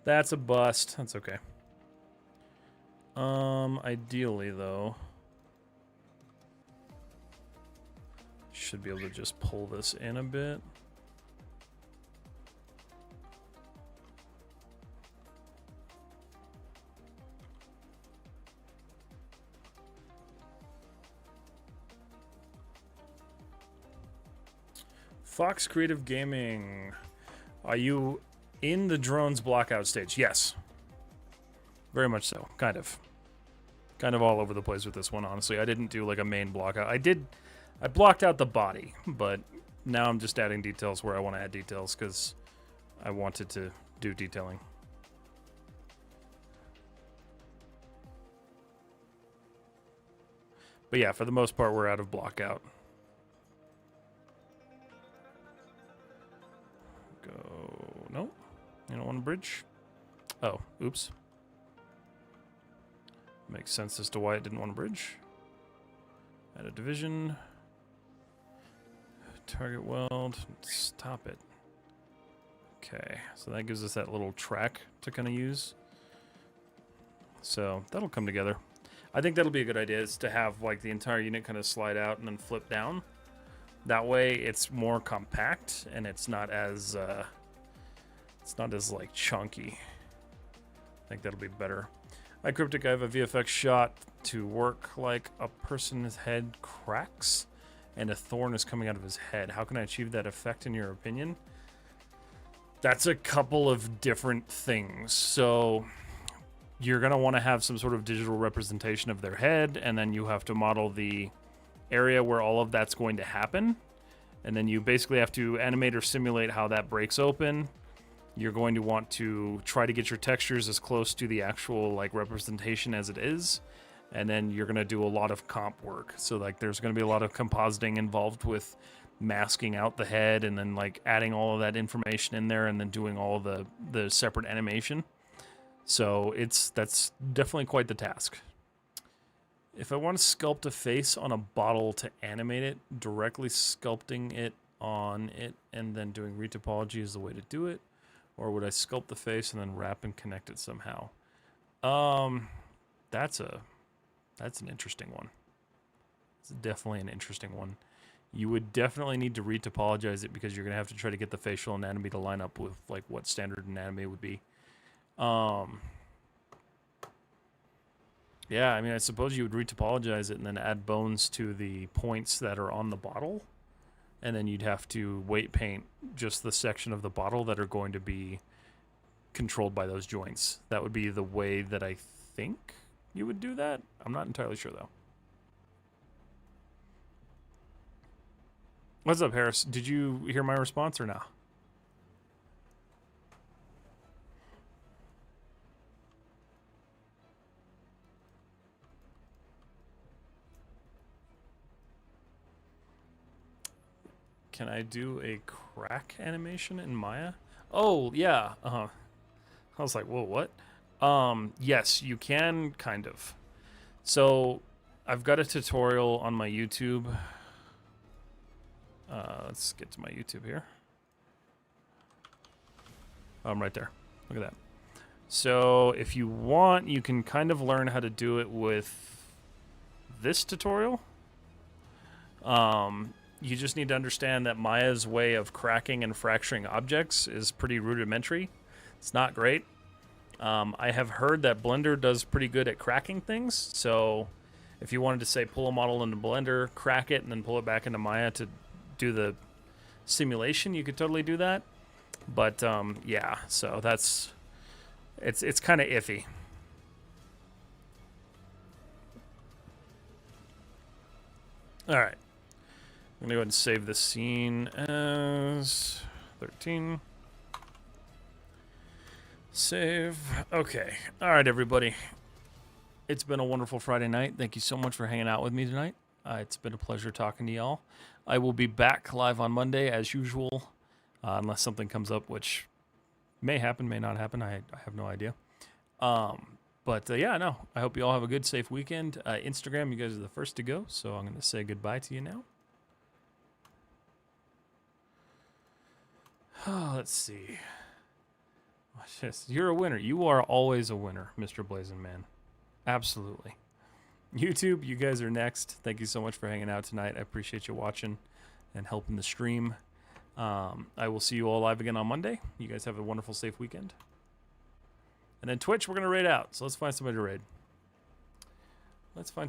That's a bust. That's okay. Ideally, though, should be able to just pull this in a bit. Fox Creative Gaming. Are you in the drones blockout stage? Yes. Very much so. Kind of. Kind of all over the place with this one, honestly. I didn't do like a main blockout. I blocked out the body, but now I'm just adding details where I want to add details because I wanted to do detailing. But yeah, for the most part, we're out of blockout. Go. No. You don't want a bridge? Oh, oops. Makes sense as to why it didn't want a bridge. Add a division. Target weld. Stop it. Okay, so that gives us that little track to kind of use. So that'll come together. I think that'll be a good idea, is to have like the entire unit kind of slide out and then flip down. That way it's more compact and it's not as like chunky. I think that'll be better. Hi Cryptic, I have a VFX shot to work like a person's head cracks and a thorn is coming out of his head. How can I achieve that effect in your opinion? That's a couple of different things. So you're going to want to have some sort of digital representation of their head, and then you have to model the area where all of that's going to happen. And then you basically have to animate or simulate how that breaks open. You're going to want to try to get your textures as close to the actual like representation as it is. And then you're going to do a lot of comp work. So like there's going to be a lot of compositing involved with masking out the head and then like adding all of that information in there and then doing all the separate animation. So that's definitely quite the task. If I want to sculpt a face on a bottle to animate it, directly sculpting it on it and then doing retopology is the way to do it. Or would I sculpt the face and then wrap and connect it somehow? That's an interesting one. It's definitely an interesting one. You would definitely need to retopologize it because you're going to have to try to get the facial anatomy to line up with like what standard anatomy would be. Yeah, I mean, I suppose you would retopologize it and then add bones to the points that are on the bottle. And then you'd have to weight paint just the section of the bottle that are going to be controlled by those joints. That would be the way that I think you would do that. I'm not entirely sure, though. What's up, Harris? Did you hear my response or not? Can I do a crack animation in Maya? Oh, yeah. I was like, whoa, what? Yes, you can, kind of. So, I've got a tutorial on my YouTube. Let's get to my YouTube here. I'm right there. Look at that. So, if you want, you can kind of learn how to do it with this tutorial. You just need to understand that Maya's way of cracking and fracturing objects is pretty rudimentary. It's not great. I have heard that Blender does pretty good at cracking things, so if you wanted to, say, pull a model into Blender, crack it, and then pull it back into Maya to do the simulation, you could totally do that. But, yeah, so that's... It's kind of iffy. Alright. I'm going to go ahead and save this scene as 13. Save. Okay. All right, everybody. It's been a wonderful Friday night. Thank you so much for hanging out with me tonight. It's been a pleasure talking to y'all. I will be back live on Monday as usual, unless something comes up, which may happen, may not happen. I have no idea. But yeah, no. I hope you all have a good, safe weekend. Instagram, you guys are the first to go, so I'm going to say goodbye to you now. Oh, let's see. You're a winner. You are always a winner, Mr. Blazing Man. Absolutely. YouTube, you guys are next. Thank you so much for hanging out tonight. I appreciate you watching and helping the stream. I will see you all live again on Monday. You guys have a wonderful, safe weekend. And then Twitch, we're going to raid out. So let's find somebody to raid. Let's find